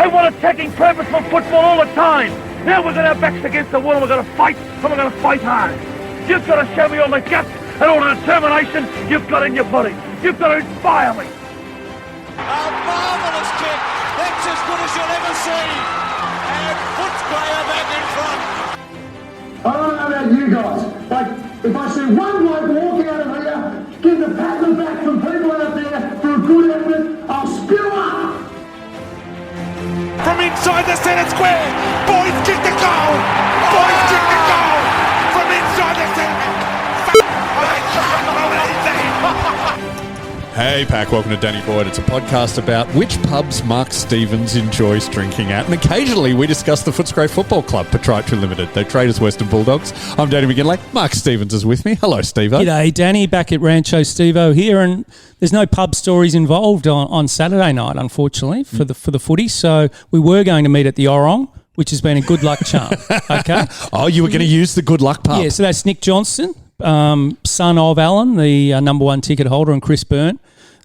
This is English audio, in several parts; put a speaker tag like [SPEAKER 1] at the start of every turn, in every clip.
[SPEAKER 1] They want attacking purposeful football all the time. Now we're going to have backs against the wall and we're going to fight, and we're going to fight hard. You've got to show me all the guts and all the determination you've got in your body. You've got to inspire me.
[SPEAKER 2] A marvellous kick. That's as good as you'll ever see. And puts player back in front.
[SPEAKER 3] I don't know about you guys, but if I see one bloke walking out of here, give the pat on the back from people out there for a good effort, I'll spew up.
[SPEAKER 2] From inside the centre square. Boys kick the goal. Boys kick the goal. From inside the centre.
[SPEAKER 4] Hey Pack, welcome to Danny Boyd. It's a podcast about which pubs Mark Stevens enjoys drinking at, and occasionally we discuss the Footscray Football Club, Proprietary Limited. They trade as Western Bulldogs. I'm Danny McGinley. Mark Stevens is with me. Hello, Stevo.
[SPEAKER 5] G'day, Danny. Back at Rancho Stevo here, and there's no pub stories involved on Saturday night, unfortunately, for the footy. So we were going to meet at the Orong, which has been a good luck charm. Okay.
[SPEAKER 4] Oh, you were going to use the good luck pub.
[SPEAKER 5] Yeah. So that's Nick Johnston, son of Alan, the number one ticket holder, and Chris Byrne.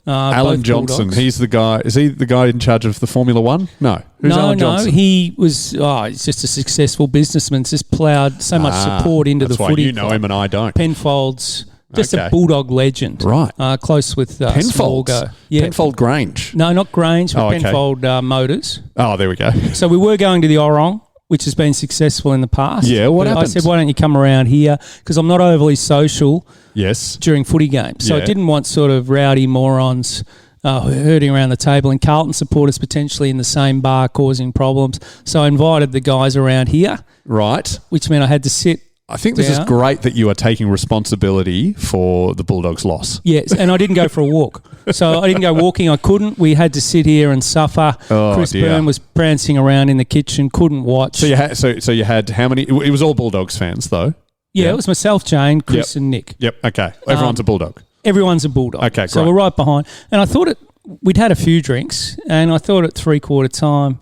[SPEAKER 4] Alan Johnson,
[SPEAKER 5] Bulldogs.
[SPEAKER 4] he's the guy. Is he the guy in charge of the Formula One? No. Who's Alan Johnson?
[SPEAKER 5] He was. He's just a successful businessman. Just ploughed so much support into the footy.
[SPEAKER 4] That's why you know him and I don't.
[SPEAKER 5] Penfold's just a Bulldog legend,
[SPEAKER 4] right?
[SPEAKER 5] Close with
[SPEAKER 4] Penfold.
[SPEAKER 5] Yeah.
[SPEAKER 4] Penfold Grange.
[SPEAKER 5] No, not Grange. But
[SPEAKER 4] okay.
[SPEAKER 5] Penfold Motors.
[SPEAKER 4] Oh, there we go.
[SPEAKER 5] So we were going to the Orong, which has been successful in the past.
[SPEAKER 4] Yeah, what happened?
[SPEAKER 5] I said, why don't you come around here? Because I'm not overly social.
[SPEAKER 4] Yes.
[SPEAKER 5] During footy games, so I didn't want sort of rowdy morons herding around the table and Carlton supporters potentially in the same bar causing problems. So I invited the guys around here.
[SPEAKER 4] Right.
[SPEAKER 5] Which meant I had to sit.
[SPEAKER 4] I think this is great that you are taking responsibility for the Bulldogs' loss.
[SPEAKER 5] Yes, and I didn't go for a walk. So I didn't go walking. I couldn't. We had to sit here and suffer.
[SPEAKER 4] Oh,
[SPEAKER 5] Chris
[SPEAKER 4] dear.
[SPEAKER 5] Byrne was prancing around in the kitchen, couldn't watch.
[SPEAKER 4] So you had, so you had how many? It was all Bulldogs fans, though.
[SPEAKER 5] Yeah, it was myself, Jane, Chris and Nick.
[SPEAKER 4] Yep, okay. Everyone's a Bulldog.
[SPEAKER 5] Everyone's a Bulldog.
[SPEAKER 4] Okay, great.
[SPEAKER 5] So we're right behind. And I thought we'd had a few drinks, and I thought at three-quarter time,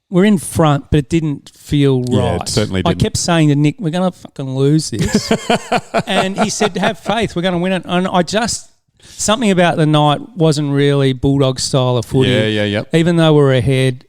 [SPEAKER 5] we're in front, but it didn't feel right.
[SPEAKER 4] Yeah, it certainly didn't.
[SPEAKER 5] I kept saying to Nick, we're going to fucking lose this. And he said, have faith, we're going to win it. And something about the night wasn't really Bulldog style of footy.
[SPEAKER 4] Yeah.
[SPEAKER 5] Even though we're ahead,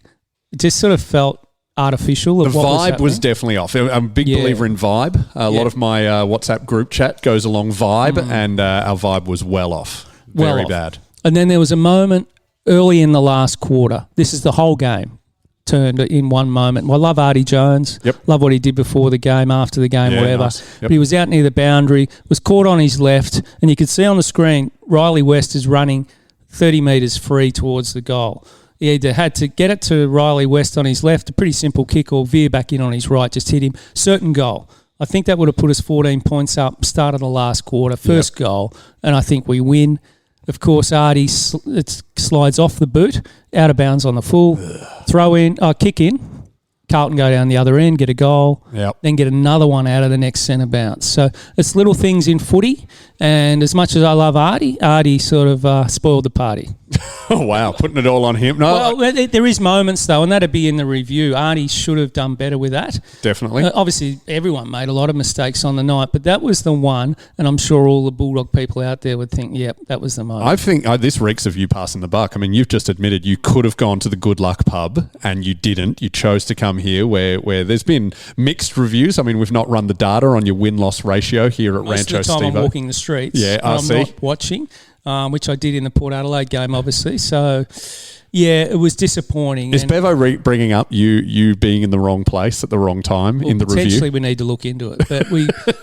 [SPEAKER 5] it just sort of felt artificial.
[SPEAKER 4] The vibe was definitely off. I'm a big believer in vibe. A lot of my WhatsApp group chat goes along vibe, and our vibe was well off. Very bad. And
[SPEAKER 5] then there was a moment early in the last quarter. This is the whole game turned in one moment. Well, I love Artie Jones.
[SPEAKER 4] Yep.
[SPEAKER 5] Love what he did before the game, after the game, whatever.
[SPEAKER 4] Nice. Yep.
[SPEAKER 5] But he was out near the boundary, was caught on his left, and you could see on the screen Riley West is running 30 metres free towards the goal. He either had to get it to Riley West on his left, a pretty simple kick, or veer back in on his right, just hit him. Certain goal. I think that would have put us 14 points up, start of the last quarter, first goal, and I think we win. Of course, Artie slides off the boot, out of bounds on the full, kick in. Carlton go down the other end, get a goal, then get another one out of the next centre bounce. So it's little things in footy, and as much as I love Artie sort of spoiled the party.
[SPEAKER 4] Oh, wow. Putting it all on him. No,
[SPEAKER 5] well, there is moments, though, and that'd be in the review. Artie should have done better with that.
[SPEAKER 4] Definitely.
[SPEAKER 5] Obviously, everyone made a lot of mistakes on the night, but that was the one, and I'm sure all the Bulldog people out there would think, yep, that was the moment.
[SPEAKER 4] I think this reeks of you passing the buck. I mean, you've just admitted you could have gone to the Good Luck pub, and you didn't. You chose to come here where there's been mixed reviews. I mean, we've not run the data on your win-loss ratio here at Rancho Stevo.
[SPEAKER 5] Most of the time I'm walking the streets.
[SPEAKER 4] Yeah,
[SPEAKER 5] I'm not watching. Which I did in the Port Adelaide game, obviously. So, yeah, it was disappointing.
[SPEAKER 4] Is Bevo bringing up you being in the wrong place at the wrong time in the review?
[SPEAKER 5] Potentially we need to look into it. But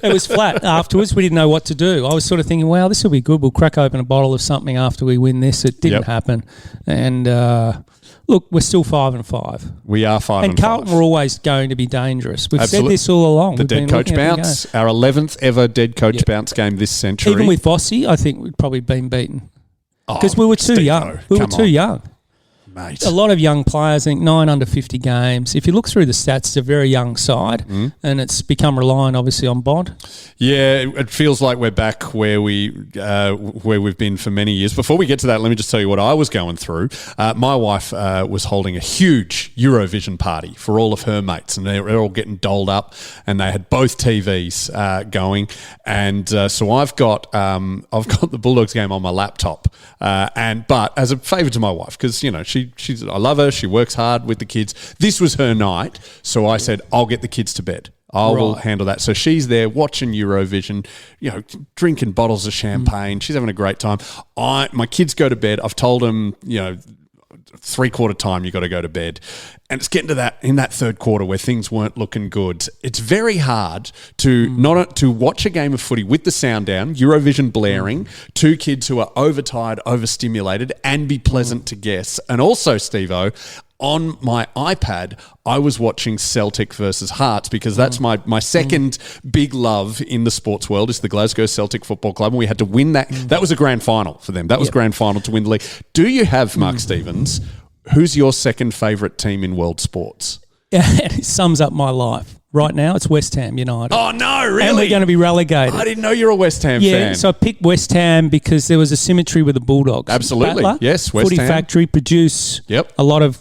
[SPEAKER 5] it was flat afterwards. We didn't know what to do. I was sort of thinking, wow, this will be good. We'll crack open a bottle of something after we win this. It didn't happen. And look, we're still 5-5.
[SPEAKER 4] We are 5-5.
[SPEAKER 5] And Carlton were always going to be dangerous. We've said this all along.
[SPEAKER 4] The dead coach bounce, our 11th ever dead coach bounce game this century.
[SPEAKER 5] Even with Vossi, I think we'd probably been beaten. Because we were too young. We were too young.
[SPEAKER 4] Mate.
[SPEAKER 5] A lot of young players, I think 9 under 50 games. If you look through the stats, it's a very young side, and it's become reliant, obviously, on Bond.
[SPEAKER 4] Yeah, it feels like we're back where we've been for many years. Before we get to that, let me just tell you what I was going through. My wife was holding a huge Eurovision party for all of her mates, and they're all getting doled up, and they had both TVs going, and so I've got the Bulldogs game on my laptop, but as a favour to my wife, because she I love her. She works hard with the kids. This was her night, so I said, I'll get the kids to bed. I will handle that. So she's there watching Eurovision, drinking bottles of champagne. She's having a great time. My kids go to bed. I've told them, 3/4 time you got to go to bed. And it's getting to that in that third quarter where things weren't looking good. It's very hard to to watch a game of footy with the sound down, Eurovision blaring, two kids who are overtired, overstimulated, and be pleasant to guests. And also, Stevo, on my iPad, I was watching Celtic versus Hearts because that's my second big love in the sports world is the Glasgow Celtic Football Club, and we had to win that. That was a grand final for them. That was grand final to win the league. Do you have, Mark Stevens, who's your second favourite team in world sports?
[SPEAKER 5] It sums up my life. Right now, it's West Ham United.
[SPEAKER 4] Oh, no, really?
[SPEAKER 5] And we're going to be relegated.
[SPEAKER 4] I didn't know you're a West Ham fan.
[SPEAKER 5] Yeah, so I picked West Ham because there was a symmetry with the Bulldogs.
[SPEAKER 4] Absolutely.
[SPEAKER 5] Battler,
[SPEAKER 4] Yes, West
[SPEAKER 5] Footy
[SPEAKER 4] Ham.
[SPEAKER 5] Factory produce a lot of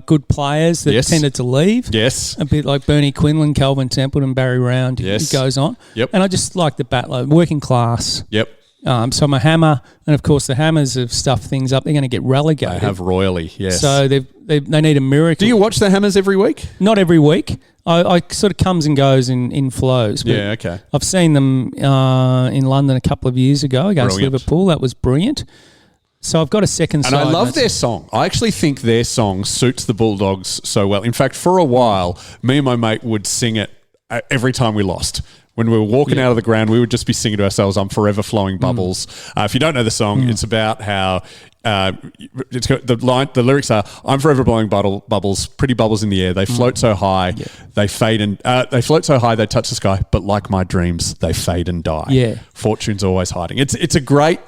[SPEAKER 5] good players that tended to leave.
[SPEAKER 4] Yes.
[SPEAKER 5] A bit like Bernie Quinlan, Calvin Templeton, Barry Round.
[SPEAKER 4] Yes.
[SPEAKER 5] It goes on.
[SPEAKER 4] Yep.
[SPEAKER 5] And I just like the Battler, working class.
[SPEAKER 4] Yep.
[SPEAKER 5] So I'm a Hammer, and of course the Hammers have stuffed things up. They're going to get relegated.
[SPEAKER 4] They have royally, yes.
[SPEAKER 5] So they need a miracle.
[SPEAKER 4] Do you watch the Hammers every week?
[SPEAKER 5] Not every week. I sort of comes and goes in flows. But
[SPEAKER 4] Yeah, okay.
[SPEAKER 5] I've seen them in London a couple of years ago against
[SPEAKER 4] Brilliant.
[SPEAKER 5] Liverpool. That was brilliant. So I've got a second side.
[SPEAKER 4] And I love their song. I actually think their song suits the Bulldogs so well. In fact, for a while, me and my mate would sing it every time we lost. When we were walking out of the ground, we would just be singing to ourselves, I'm Forever Flowing Bubbles. If you don't know the song, it's about how the lyrics are, I'm forever blowing bubbles, pretty bubbles in the air. They float so high, they fade and they float so high, they touch the sky. But like my dreams, they fade and die.
[SPEAKER 5] Yeah.
[SPEAKER 4] Fortune's always hiding. It's a great,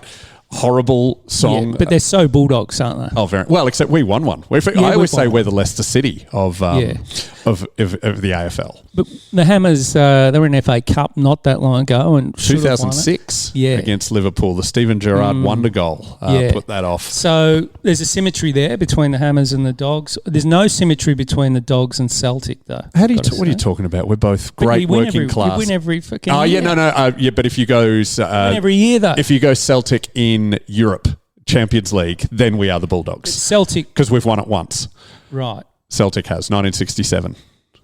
[SPEAKER 4] horrible song.
[SPEAKER 5] Yeah, but they're so Bulldogs, aren't they?
[SPEAKER 4] Oh, very well. Except we won one. I always say we're the Leicester City of the AFL.
[SPEAKER 5] But the Hammers, they were in FA Cup not that long ago, and
[SPEAKER 4] 2006 against Liverpool, the Steven Gerrard wonder goal put that off.
[SPEAKER 5] So there's a symmetry there between the Hammers and the Dogs. There's no symmetry between the Dogs and Celtic, though.
[SPEAKER 4] What are you talking about? We're both great working class.
[SPEAKER 5] You win every fucking
[SPEAKER 4] year.
[SPEAKER 5] year.
[SPEAKER 4] But if you go
[SPEAKER 5] every year though,
[SPEAKER 4] if you go Celtic in Europe Champions League, then we are the Bulldogs.
[SPEAKER 5] It's Celtic,
[SPEAKER 4] because we've won it once.
[SPEAKER 5] Right.
[SPEAKER 4] Celtic has 1967.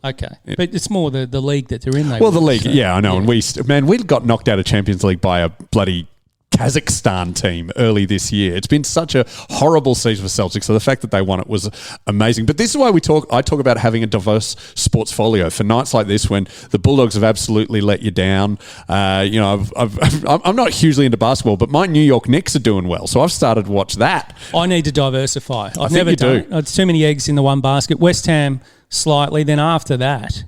[SPEAKER 5] Okay, but it's more the league that they're in.
[SPEAKER 4] The league, I know. Yeah. And we got knocked out of Champions League by a bloody Kazakhstan team early this year. It's been such a horrible season for Celtic, so the fact that they won it was amazing. But this is why I talk about having a diverse sportsfolio for nights like this when the Bulldogs have absolutely let you down. I'm not hugely into basketball, but my New York Knicks are doing well, so I've started to watch that.
[SPEAKER 5] I need to diversify. I've
[SPEAKER 4] think
[SPEAKER 5] never
[SPEAKER 4] you
[SPEAKER 5] done
[SPEAKER 4] do.
[SPEAKER 5] it. It's too many eggs in the one basket. West Ham slightly. Then after that,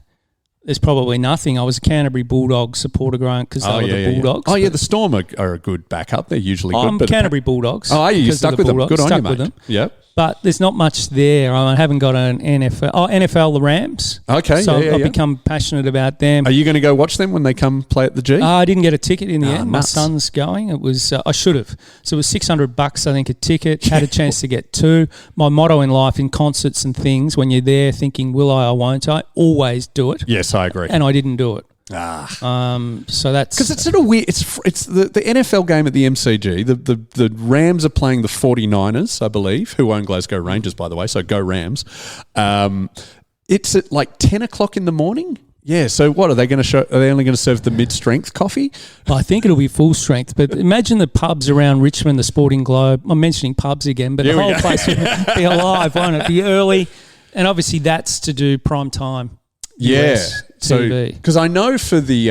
[SPEAKER 5] there's probably nothing. I was a Canterbury Bulldogs supporter growing because they were the Bulldogs.
[SPEAKER 4] Oh, yeah, the Storm are a good backup. They're usually good.
[SPEAKER 5] I'm Canterbury Bulldogs.
[SPEAKER 4] Oh, you stuck with them. Good on you, mate.
[SPEAKER 5] With them.
[SPEAKER 4] Yep.
[SPEAKER 5] But there's not much there. I haven't got an NFL. Oh, NFL, the Rams.
[SPEAKER 4] Okay,
[SPEAKER 5] so I've become passionate about them.
[SPEAKER 4] Are you going to go watch them when they come play at the G?
[SPEAKER 5] I didn't get a ticket in the end.
[SPEAKER 4] Nuts.
[SPEAKER 5] My son's going. It was I should have. So it was $600, I think, a ticket. Had a chance to get two. My motto in life, in concerts and things, when you're there thinking, will I or won't I, always do it.
[SPEAKER 4] Yes, I agree.
[SPEAKER 5] And I didn't do it. So that's
[SPEAKER 4] because it's sort of weird. It's the NFL game at the MCG. The Rams are playing the 49ers, I believe, who own Glasgow Rangers, by the way. So go Rams. It's at like 10 o'clock in the morning. Yeah. So what are they going to show? Are they only going to serve the mid-strength coffee?
[SPEAKER 5] I think it'll be full strength. But imagine the pubs around Richmond, the Sporting Globe. I'm mentioning pubs again, but the whole place would be alive, won't it? Be early, and obviously that's to do prime time. US TV.
[SPEAKER 4] Because I know for the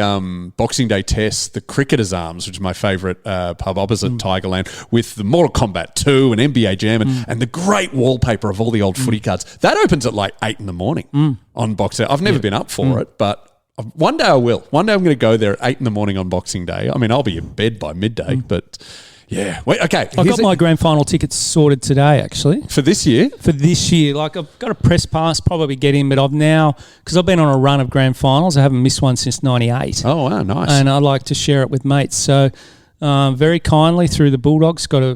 [SPEAKER 4] Boxing Day test, the Cricketers Arms, which is my favourite pub opposite Tigerland, with the Mortal Kombat 2 and NBA Jam and the great wallpaper of all the old footy cards, that opens at like 8 in the morning on Boxing Day. I've never been up for it, but one day I will. One day I'm going to go there at 8 in the morning on Boxing Day. I mean, I'll be in bed by midday, but... Yeah. Wait, okay.
[SPEAKER 5] I got my grand final tickets sorted today, actually.
[SPEAKER 4] For this year?
[SPEAKER 5] For this year. Like, I've got a press pass, probably get in, but I've now, because I've been on a run of grand finals, I haven't missed one since 98.
[SPEAKER 4] Oh, wow, nice.
[SPEAKER 5] And I like to share it with mates. So, very kindly through the Bulldogs, I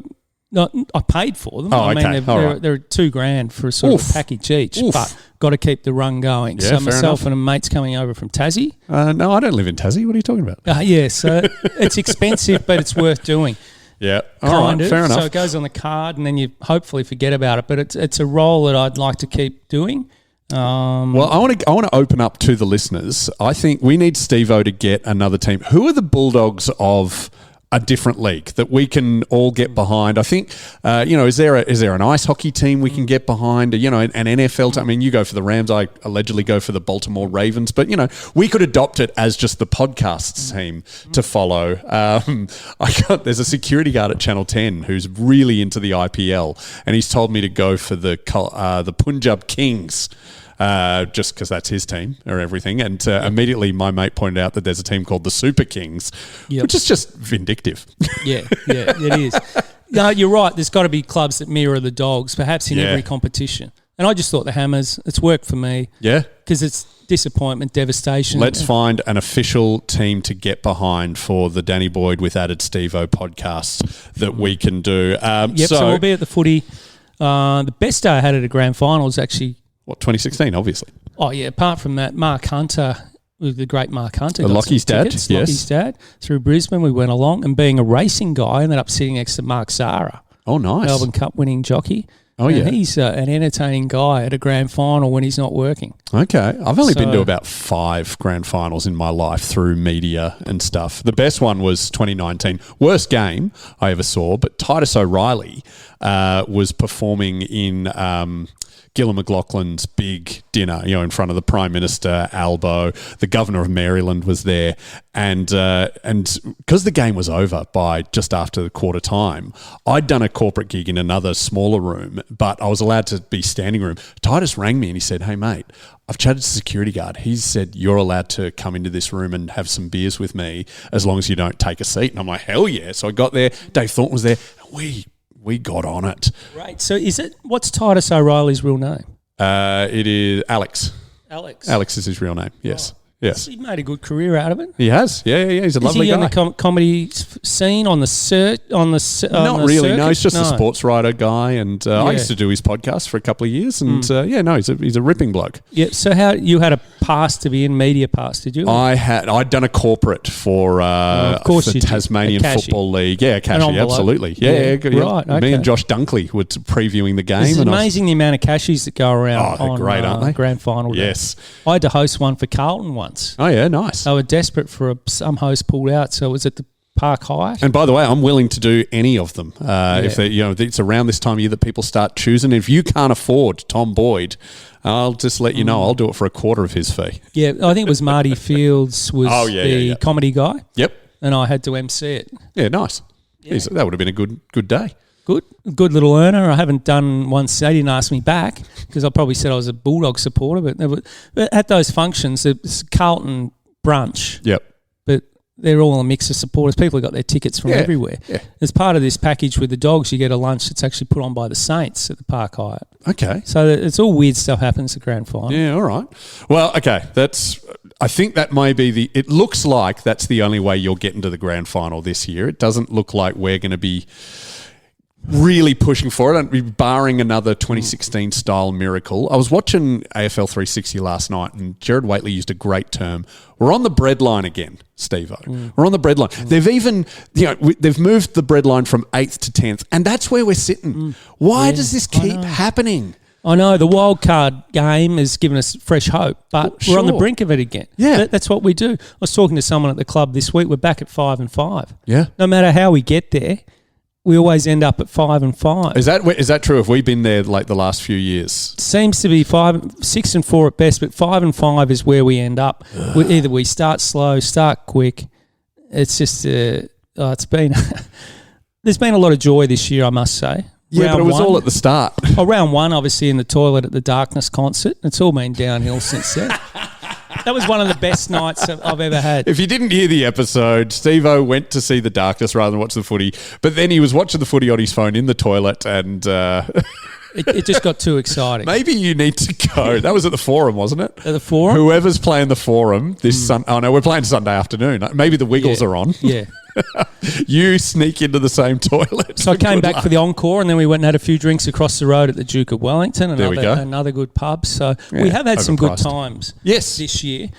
[SPEAKER 5] paid for them.
[SPEAKER 4] Oh,
[SPEAKER 5] I
[SPEAKER 4] okay.
[SPEAKER 5] mean, they're $2,000 for a sort of package each, but got to keep the run going.
[SPEAKER 4] Yeah,
[SPEAKER 5] so
[SPEAKER 4] fair
[SPEAKER 5] myself
[SPEAKER 4] enough.
[SPEAKER 5] and a mate's coming over from Tassie.
[SPEAKER 4] No, I don't live in Tassie. What are you talking about?
[SPEAKER 5] Yeah, so it's expensive, but it's worth doing.
[SPEAKER 4] Yeah. All
[SPEAKER 5] kind
[SPEAKER 4] right,
[SPEAKER 5] of.
[SPEAKER 4] fair enough.
[SPEAKER 5] So it goes on the card, and then you hopefully forget about it. But it's a role that I'd like to keep doing.
[SPEAKER 4] Well, I want to open up to the listeners. I think we need Stevo to get another team. Who are the Bulldogs of a different league that we can all get behind? I think, is there an ice hockey team we can get behind? An NFL team? I mean, you go for the Rams. I allegedly go for the Baltimore Ravens. But, we could adopt it as just the podcast team to follow. There's a security guard at Channel 10 who's really into the IPL, and he's told me to go for the Punjab Kings. Just because that's his team or everything. And immediately my mate pointed out that there's a team called the Super Kings, which is just vindictive.
[SPEAKER 5] Yeah, it is. No, you're right. There's got to be clubs that mirror the Dogs, perhaps in every competition. And I just thought the Hammers, it's worked for me. Yeah. Because it's disappointment, devastation.
[SPEAKER 4] Let's find an official team to get behind for the Danny Boyd with Added Stevo podcast that we can do.
[SPEAKER 5] So we'll be at the footy. The best day I had at a grand final is actually...
[SPEAKER 4] 2016, obviously.
[SPEAKER 5] Oh, yeah. Apart from that, Mark Hunter, the great Mark Hunter.
[SPEAKER 4] Lockie's dad,
[SPEAKER 5] yes. Lockie's dad. Through Brisbane, we went along, and being a racing guy, I ended up sitting next to Mark Zara.
[SPEAKER 4] Oh, nice.
[SPEAKER 5] Melbourne Cup winning jockey.
[SPEAKER 4] Oh, yeah.
[SPEAKER 5] He's an entertaining guy at a grand final when he's not working.
[SPEAKER 4] Okay. I've only been to about 5 grand finals in my life through media and stuff. The best one was 2019. Worst game I ever saw, but Titus O'Reilly was performing in... Gillon McLaughlin's big dinner, in front of the Prime Minister, Albo, the Governor of Maryland was there, and because the game was over by just after the quarter time, I'd done a corporate gig in another smaller room, but I was allowed to be standing room. Titus rang me and he said, "Hey mate, I've chatted to the security guard. He said you're allowed to come into this room and have some beers with me as long as you don't take a seat." And I'm like, hell yeah! So I got there. Dave Thornton was there. We got on it.
[SPEAKER 5] Right. So what's Titus O'Reilly's real name?
[SPEAKER 4] It is Alex.
[SPEAKER 5] Alex.
[SPEAKER 4] Alex is his real name. Yes.
[SPEAKER 5] Oh.
[SPEAKER 4] Yes.
[SPEAKER 5] He made a good career out of it.
[SPEAKER 4] He has. Yeah. He's a lovely guy.
[SPEAKER 5] Is he in the comedy scene on the
[SPEAKER 4] Not really.
[SPEAKER 5] circuit?
[SPEAKER 4] No, he's just a sports writer guy, and I used to do his podcast for a couple of years, and he's a ripping bloke.
[SPEAKER 5] Yeah. So you had a pass to be in media pass, did you?
[SPEAKER 4] I'd done a corporate for
[SPEAKER 5] of course
[SPEAKER 4] the Tasmanian Football League. Yeah, Cashy, absolutely. Yeah.
[SPEAKER 5] Right. Okay.
[SPEAKER 4] Me and Josh Dunkley were previewing the game.
[SPEAKER 5] It's amazing the amount of cashies that go around.
[SPEAKER 4] They're great, aren't they?
[SPEAKER 5] Grand final day.
[SPEAKER 4] Yes.
[SPEAKER 5] I had to host one for Carlton once.
[SPEAKER 4] Oh yeah, nice.
[SPEAKER 5] They were desperate for some host pulled out, so it was at the Park Hyatt.
[SPEAKER 4] And by the way, I'm willing to do any of them. If they, it's around this time of year that people start choosing. If you can't afford Tom Boyd, I'll just let you know. I'll do it for a quarter of his fee.
[SPEAKER 5] Yeah, I think it was Marty Fields was the comedy guy.
[SPEAKER 4] Yep.
[SPEAKER 5] And I had to MC it.
[SPEAKER 4] Yeah, nice. Yeah. That would have been a good day.
[SPEAKER 5] Good little earner. I haven't done one. They didn't ask me back because I probably said I was a Bulldog supporter. But at those functions, it's Carlton brunch.
[SPEAKER 4] Yep.
[SPEAKER 5] But they're all a mix of supporters. People have got their tickets from everywhere. Yeah. As part of this package with the Dogs, you get a lunch that's actually put on by the Saints at the Park Hyatt.
[SPEAKER 4] Okay.
[SPEAKER 5] So it's all weird stuff happens at grand final.
[SPEAKER 4] Yeah, all right. Well, okay. I think that may be it looks like that's the only way you'll get into the grand final this year. It doesn't look like we're going to be really pushing for it, barring another 2016 style miracle. I was watching AFL 360 last night, and Jared Waitley used a great term. We're on the breadline again, Stevo. We're on the breadline. They've even, they've moved the breadline from 8th to 10th, and that's where we're sitting. Why does this keep happening?
[SPEAKER 5] I know the wild card game has given us fresh hope, but we're on the brink of it again.
[SPEAKER 4] Yeah,
[SPEAKER 5] that's what we do. I was talking to someone at the club this week. We're back at 5-5.
[SPEAKER 4] Yeah,
[SPEAKER 5] no matter how we get there, we always end up at 5-5.
[SPEAKER 4] Is that true? Have we been there like the last few years?
[SPEAKER 5] Seems to be 6-4 at best, but 5-5 is where we end up. Either we start slow, start quick. It's just it's been there's been a lot of joy this year, I must say.
[SPEAKER 4] Yeah, but it was all at the start.
[SPEAKER 5] Round 1, obviously in the toilet at the Darkness concert. It's all been downhill since then. That was one of the best nights I've ever had.
[SPEAKER 4] If you didn't hear the episode, Stevo went to see the Darkness rather than watch the footy, but then he was watching the footy on his phone in the toilet, and
[SPEAKER 5] it just got too exciting.
[SPEAKER 4] Maybe you need to go. That was at the Forum, wasn't it?
[SPEAKER 5] At the Forum?
[SPEAKER 4] Whoever's playing the Forum this Sunday. Oh no, we're playing Sunday afternoon. Maybe the Wiggles are on.
[SPEAKER 5] Yeah.
[SPEAKER 4] You sneak into the same toilet.
[SPEAKER 5] So I came back for the encore, and then we went and had a few drinks across the road at the Duke of Wellington, another good pub. So we have had some good times.
[SPEAKER 4] Yes,
[SPEAKER 5] this year.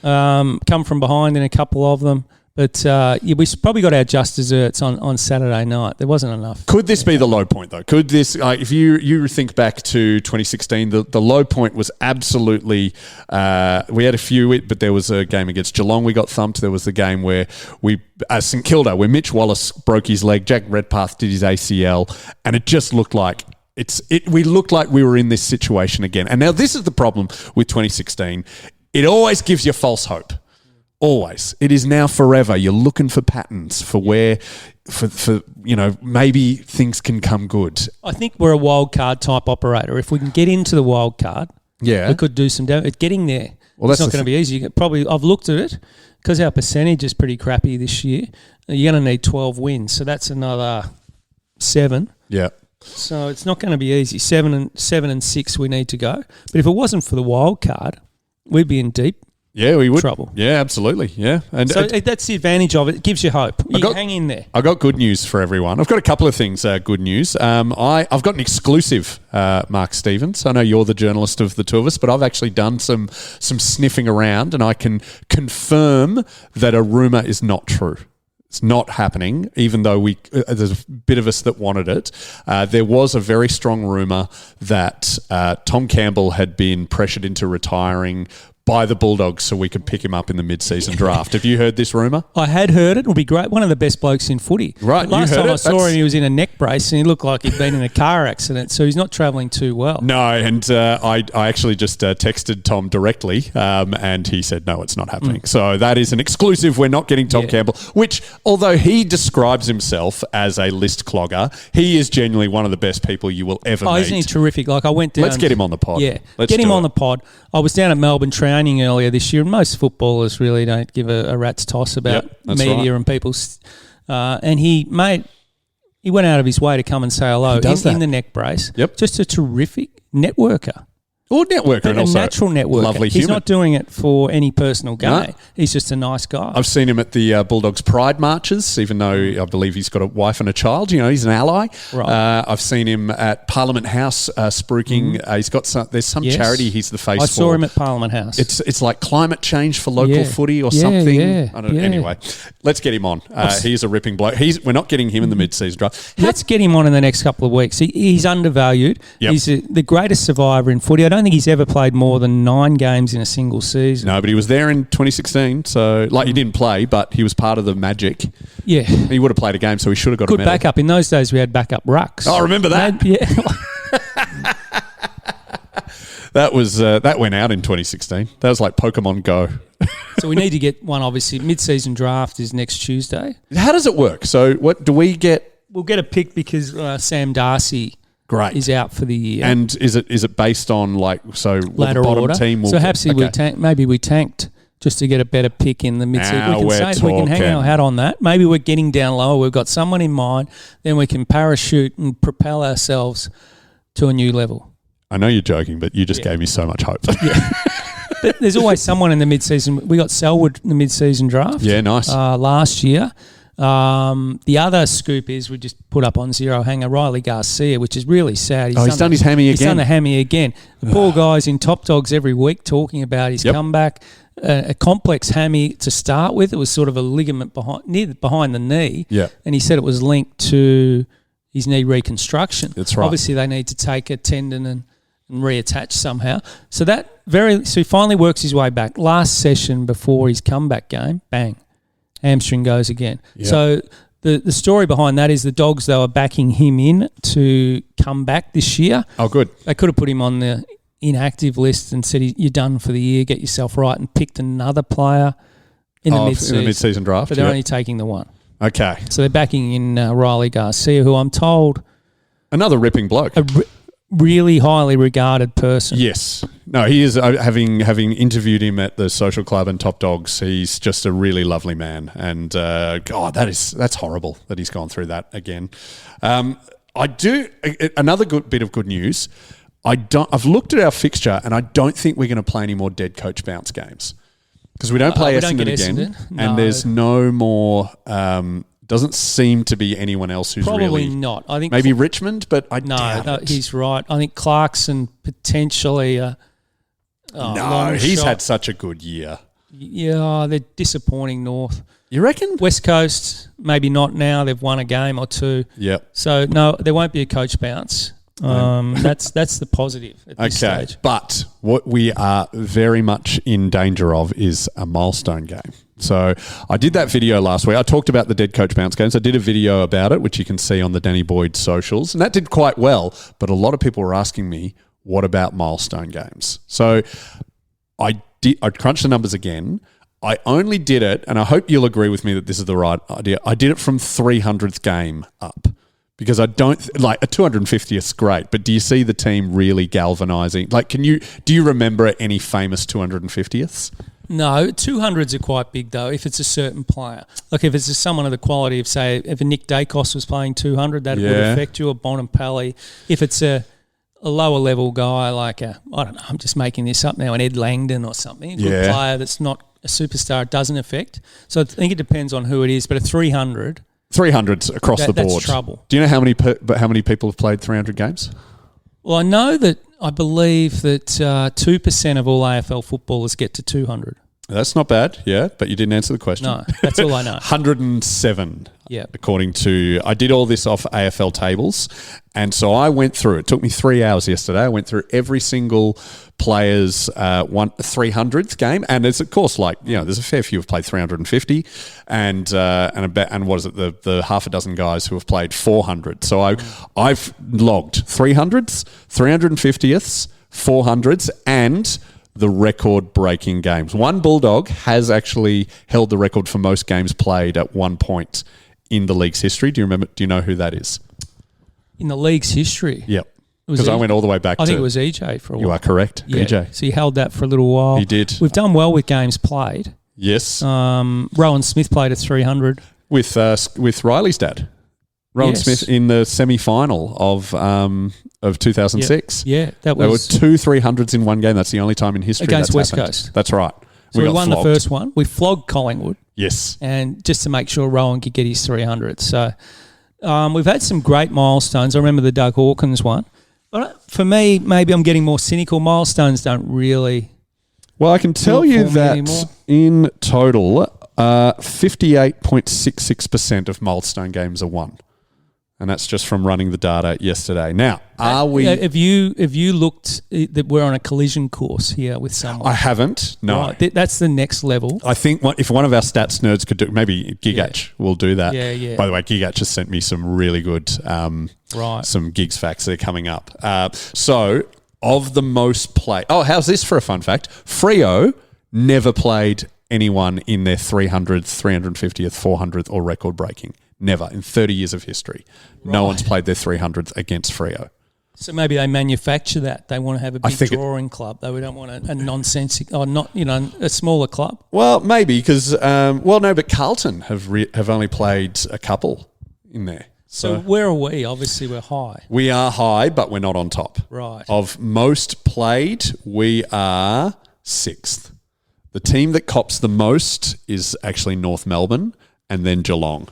[SPEAKER 5] Come from behind in a couple of them, But we probably got our just desserts on Saturday night. There wasn't enough.
[SPEAKER 4] Could this be the low point, though? Could this, if you think back to 2016, the low point was absolutely, we had a few, but there was a game against Geelong we got thumped. There was the game where St Kilda, where Mitch Wallace broke his leg, Jack Redpath did his ACL, and it just looked like, we looked like we were in this situation again. And now this is the problem with 2016. It always gives you false hope. Always. It is now forever. You're looking for patterns for where, for maybe things can come good.
[SPEAKER 5] I think we're a wild card type operator. If we can get into the wild card, we could do some damage. Getting there, it's not going to be easy. I've looked at it because our percentage is pretty crappy this year. You're going to need 12 wins, so that's another 7.
[SPEAKER 4] Yeah.
[SPEAKER 5] So it's not going to be easy. 7 and 6 we need to go. But if it wasn't for the wild card, we'd be in deep.
[SPEAKER 4] Yeah, we would.
[SPEAKER 5] Trouble.
[SPEAKER 4] Yeah, absolutely. Yeah. And
[SPEAKER 5] so that's the advantage of it. It gives you hope. Hang in there.
[SPEAKER 4] I've got good news for everyone. I've got a couple of things, good news. I've got an exclusive, Mark Stevens. I know you're the journalist of the two of us, but I've actually done some sniffing around, and I can confirm that a rumour is not true. It's not happening, even though there's a bit of us that wanted it. There was a very strong rumour that Tom Campbell had been pressured into retiring by the Bulldogs so we could pick him up in the mid-season draft. Have you heard this rumour?
[SPEAKER 5] I had heard it. It would be great. One of the best blokes in footy.
[SPEAKER 4] Right,
[SPEAKER 5] Last time I saw him, he was in a neck brace and he looked like he'd been in a car accident, so he's not travelling too well.
[SPEAKER 4] No, and I actually just texted Tom directly and he said, no, it's not happening. So that is an exclusive. We're not getting Tom Campbell, which, although he describes himself as a list clogger, he is genuinely one of the best people you will ever meet.
[SPEAKER 5] Isn't he terrific? Like, I went down...
[SPEAKER 4] Let's get him on the pod.
[SPEAKER 5] Yeah,
[SPEAKER 4] Let's
[SPEAKER 5] get him on the pod. I was down at Melbourne training earlier this year, and most footballers really don't give a rat's toss about media and people. And he went out of his way to come and say hello in the neck brace.
[SPEAKER 4] Yep.
[SPEAKER 5] Just a terrific networker.
[SPEAKER 4] Or networker, and also
[SPEAKER 5] natural networker.
[SPEAKER 4] Lovely
[SPEAKER 5] He's
[SPEAKER 4] human.
[SPEAKER 5] not doing it for any personal gain.
[SPEAKER 4] No.
[SPEAKER 5] He's just a nice guy.
[SPEAKER 4] I've seen him at the Bulldogs Pride marches, even though I believe he's got a wife and a child. He's an ally.
[SPEAKER 5] Right.
[SPEAKER 4] I've seen him at Parliament House spruiking. He's got there's some charity he's the face for.
[SPEAKER 5] I saw him at Parliament House.
[SPEAKER 4] It's like climate change for local footy or something.
[SPEAKER 5] Yeah,
[SPEAKER 4] I don't know. Anyway, let's get him on. He's a ripping bloke. We're not getting him in the mid-season draft.
[SPEAKER 5] Let's get him on in the next couple of weeks. He's undervalued.
[SPEAKER 4] Yep.
[SPEAKER 5] He's the greatest survivor in footy. I don't think he's ever played more than 9 games in a single season.
[SPEAKER 4] No, but he was there in 2016. So, he didn't play, but he was part of the magic.
[SPEAKER 5] Yeah.
[SPEAKER 4] He would have played a game, so he should have got
[SPEAKER 5] good
[SPEAKER 4] a medal.
[SPEAKER 5] backup. In those days, we had backup rucks.
[SPEAKER 4] Oh, remember that? That went out in 2016. That was like Pokemon Go.
[SPEAKER 5] So we need to get one, obviously. Mid-season draft is next Tuesday.
[SPEAKER 4] How does it work? So what do we get?
[SPEAKER 5] We'll get a pick because Sam Darcy is out for the year.
[SPEAKER 4] And is it based on the bottom
[SPEAKER 5] order?
[SPEAKER 4] team will
[SPEAKER 5] so maybe we tanked just to get a better pick in the mid-season. We can hang our hat on that. Maybe we're getting down lower. We've got someone in mind. Then we can parachute and propel ourselves to a new level.
[SPEAKER 4] I know you're joking, but you just gave me so much hope.
[SPEAKER 5] Yeah. But there's always someone in the mid-season. We got Selwood in the mid-season draft.
[SPEAKER 4] Yeah, nice.
[SPEAKER 5] Last year. The other scoop is we just put up on Zero Hanger Riley Garcia, which is really sad.
[SPEAKER 4] He's done his hammy again.
[SPEAKER 5] He's done the hammy again. The poor guy's in Top Dogs every week talking about his comeback. A complex hammy to start with. It was sort of a ligament behind the knee.
[SPEAKER 4] Yeah.
[SPEAKER 5] And he said it was linked to his knee reconstruction.
[SPEAKER 4] That's right.
[SPEAKER 5] Obviously, they need to take a tendon and reattach somehow. So he finally works his way back. Last session before his comeback game, bang, hamstring goes again. Yep. So the story behind that is the Dogs, they were backing him in to come back this year.
[SPEAKER 4] Oh, good.
[SPEAKER 5] They could have put him on the inactive list and said, you're done for the year, get yourself right, and picked another player in the
[SPEAKER 4] mid-season draft.
[SPEAKER 5] But they're only taking the one.
[SPEAKER 4] Okay.
[SPEAKER 5] So they're backing in Riley Garcia, who I'm told...
[SPEAKER 4] Another ripping bloke.
[SPEAKER 5] Really highly regarded person.
[SPEAKER 4] Yes. No, he is, having interviewed him at the Social Club and Top Dogs, he's just a really lovely man. And, that's horrible that he's gone through that again. Another good bit of good news, I've looked at our fixture and I don't think we're going to play any more dead coach bounce games. Because we don't play Essendon again. No. And there's no more... doesn't seem to be anyone else who's
[SPEAKER 5] probably
[SPEAKER 4] really...
[SPEAKER 5] not. I think
[SPEAKER 4] maybe Richmond, but I doubt it.
[SPEAKER 5] He's right. I think Clarkson potentially...
[SPEAKER 4] he's had such a good year.
[SPEAKER 5] Yeah, they're disappointing North.
[SPEAKER 4] You reckon?
[SPEAKER 5] West Coast, maybe not now. They've won a game or two.
[SPEAKER 4] Yep.
[SPEAKER 5] So, no, there won't be a coach bounce. That's the positive at this stage.
[SPEAKER 4] But what we are very much in danger of is a milestone game. So I did that video last week. I talked about the dead coach bounce games. I did a video about it, which you can see on the Danny Boyd socials, and that did quite well. But a lot of people were asking me, what about milestone games? So I crunched the numbers again. I only did it, and I hope you'll agree with me that this is the right idea. I did it from 300th game up. Because I don't like a 250th is great, but do you see the team really galvanizing? Like, do you remember any famous 250ths?
[SPEAKER 5] No, 200s are quite big though. If it's a certain player, like if it's someone of the quality of, say, if a Nick Dacos was playing 200, that would affect you. Or Bonampelli. If it's a lower level guy like I don't know, I'm just making this up now, an Ed Langdon or something, a good player that's not a superstar, it doesn't affect. So I think it depends on who it is. But a 300.
[SPEAKER 4] 300s across the board.
[SPEAKER 5] That's trouble.
[SPEAKER 4] Do you know how many people have played 300 games?
[SPEAKER 5] Well, I believe that 2% of all AFL footballers get to 200.
[SPEAKER 4] That's not bad, yeah, but you didn't answer the question.
[SPEAKER 5] No, that's all I know.
[SPEAKER 4] 107,
[SPEAKER 5] Yep.
[SPEAKER 4] according to... I did all this off AFL tables, and so I went through... It took me 3 hours yesterday. I went through every single player's 300th game, and there's, of course, there's a fair few who've played 350, and what is it, the half a dozen guys who have played 400. So I've logged 300s, 350ths, 400s, and... the record-breaking games. One Bulldog has actually held the record for most games played at one point in the league's history. Do you remember? Do you know who that is?
[SPEAKER 5] In the league's history?
[SPEAKER 4] Yep. Because I went all the way back to...
[SPEAKER 5] I think it was EJ for a while.
[SPEAKER 4] You are correct,
[SPEAKER 5] yeah.
[SPEAKER 4] EJ.
[SPEAKER 5] So he held that for a little while.
[SPEAKER 4] He did.
[SPEAKER 5] We've done well with games played.
[SPEAKER 4] Yes.
[SPEAKER 5] Rowan Smith played at 300.
[SPEAKER 4] With Riley's dad. Rowan Smith in the semi-final of 2006.
[SPEAKER 5] Yeah,
[SPEAKER 4] there were 2 300s in one game. That's the only time in history
[SPEAKER 5] against
[SPEAKER 4] that's
[SPEAKER 5] West
[SPEAKER 4] happened.
[SPEAKER 5] Coast.
[SPEAKER 4] That's right.
[SPEAKER 5] So we
[SPEAKER 4] got
[SPEAKER 5] won
[SPEAKER 4] flogged.
[SPEAKER 5] the first one. We flogged Collingwood.
[SPEAKER 4] Yes.
[SPEAKER 5] And just to make sure Rowan could get his 300. So we've had some great milestones. I remember the Doug Hawkins one. But for me, maybe I'm getting more cynical. Milestones don't really...
[SPEAKER 4] Well, I can tell you that
[SPEAKER 5] anymore.
[SPEAKER 4] In total, 58.66% of milestone games are won. And that's just from running the data yesterday. Now, are we...
[SPEAKER 5] Have you looked that we're on a collision course here with someone?
[SPEAKER 4] I haven't, no.
[SPEAKER 5] Right, that's the next level.
[SPEAKER 4] I think if one of our stats nerds could do... Maybe Gigach will do that.
[SPEAKER 5] Yeah.
[SPEAKER 4] By the way, Gigach has sent me some really good... some gigs facts that are coming up. So, of the most play... Oh, how's this for a fun fact? Freo never played anyone in their 300th, 350th, 400th or record breaking. Never. In 30 years of history. Right. No one's played their 300th against Freo.
[SPEAKER 5] So maybe they manufacture that. They want to have a big drawing club. They don't want a nonsensical, or not, a smaller club.
[SPEAKER 4] Well, maybe because, but Carlton have only played a couple in there.
[SPEAKER 5] So where are we? Obviously, we're high.
[SPEAKER 4] We are high, but we're not on top.
[SPEAKER 5] Right.
[SPEAKER 4] Of most played, we are 6th. The team that cops the most is actually North Melbourne and then Geelong.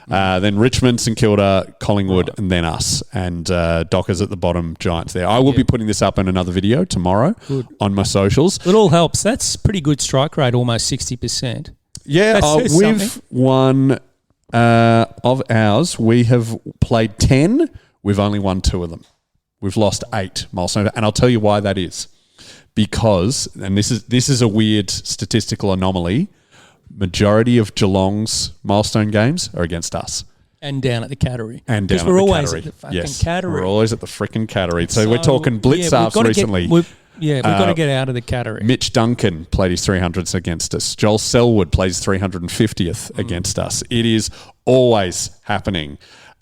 [SPEAKER 4] Then Richmond, St Kilda, Collingwood, and then us. And Dockers at the bottom, Giants there. I will be putting this up in another video tomorrow on my socials.
[SPEAKER 5] It all helps. That's pretty good strike rate, almost 60%.
[SPEAKER 4] Yeah, we've won of ours. We have played 10. We've only won 2 of them. We've lost 8 milestone. And I'll tell you why that is. Because, and this is a weird statistical anomaly, majority of Geelong's milestone games are against us.
[SPEAKER 5] And down at the Cattery.
[SPEAKER 4] Because
[SPEAKER 5] we're always at the fucking Cattery.
[SPEAKER 4] We're always at the freaking Cattery. So we're talking Blitzarfs recently.
[SPEAKER 5] We've got to get out of the Cattery.
[SPEAKER 4] Mitch Duncan played his 300s against us. Joel Selwood plays 350th against us. It is always happening.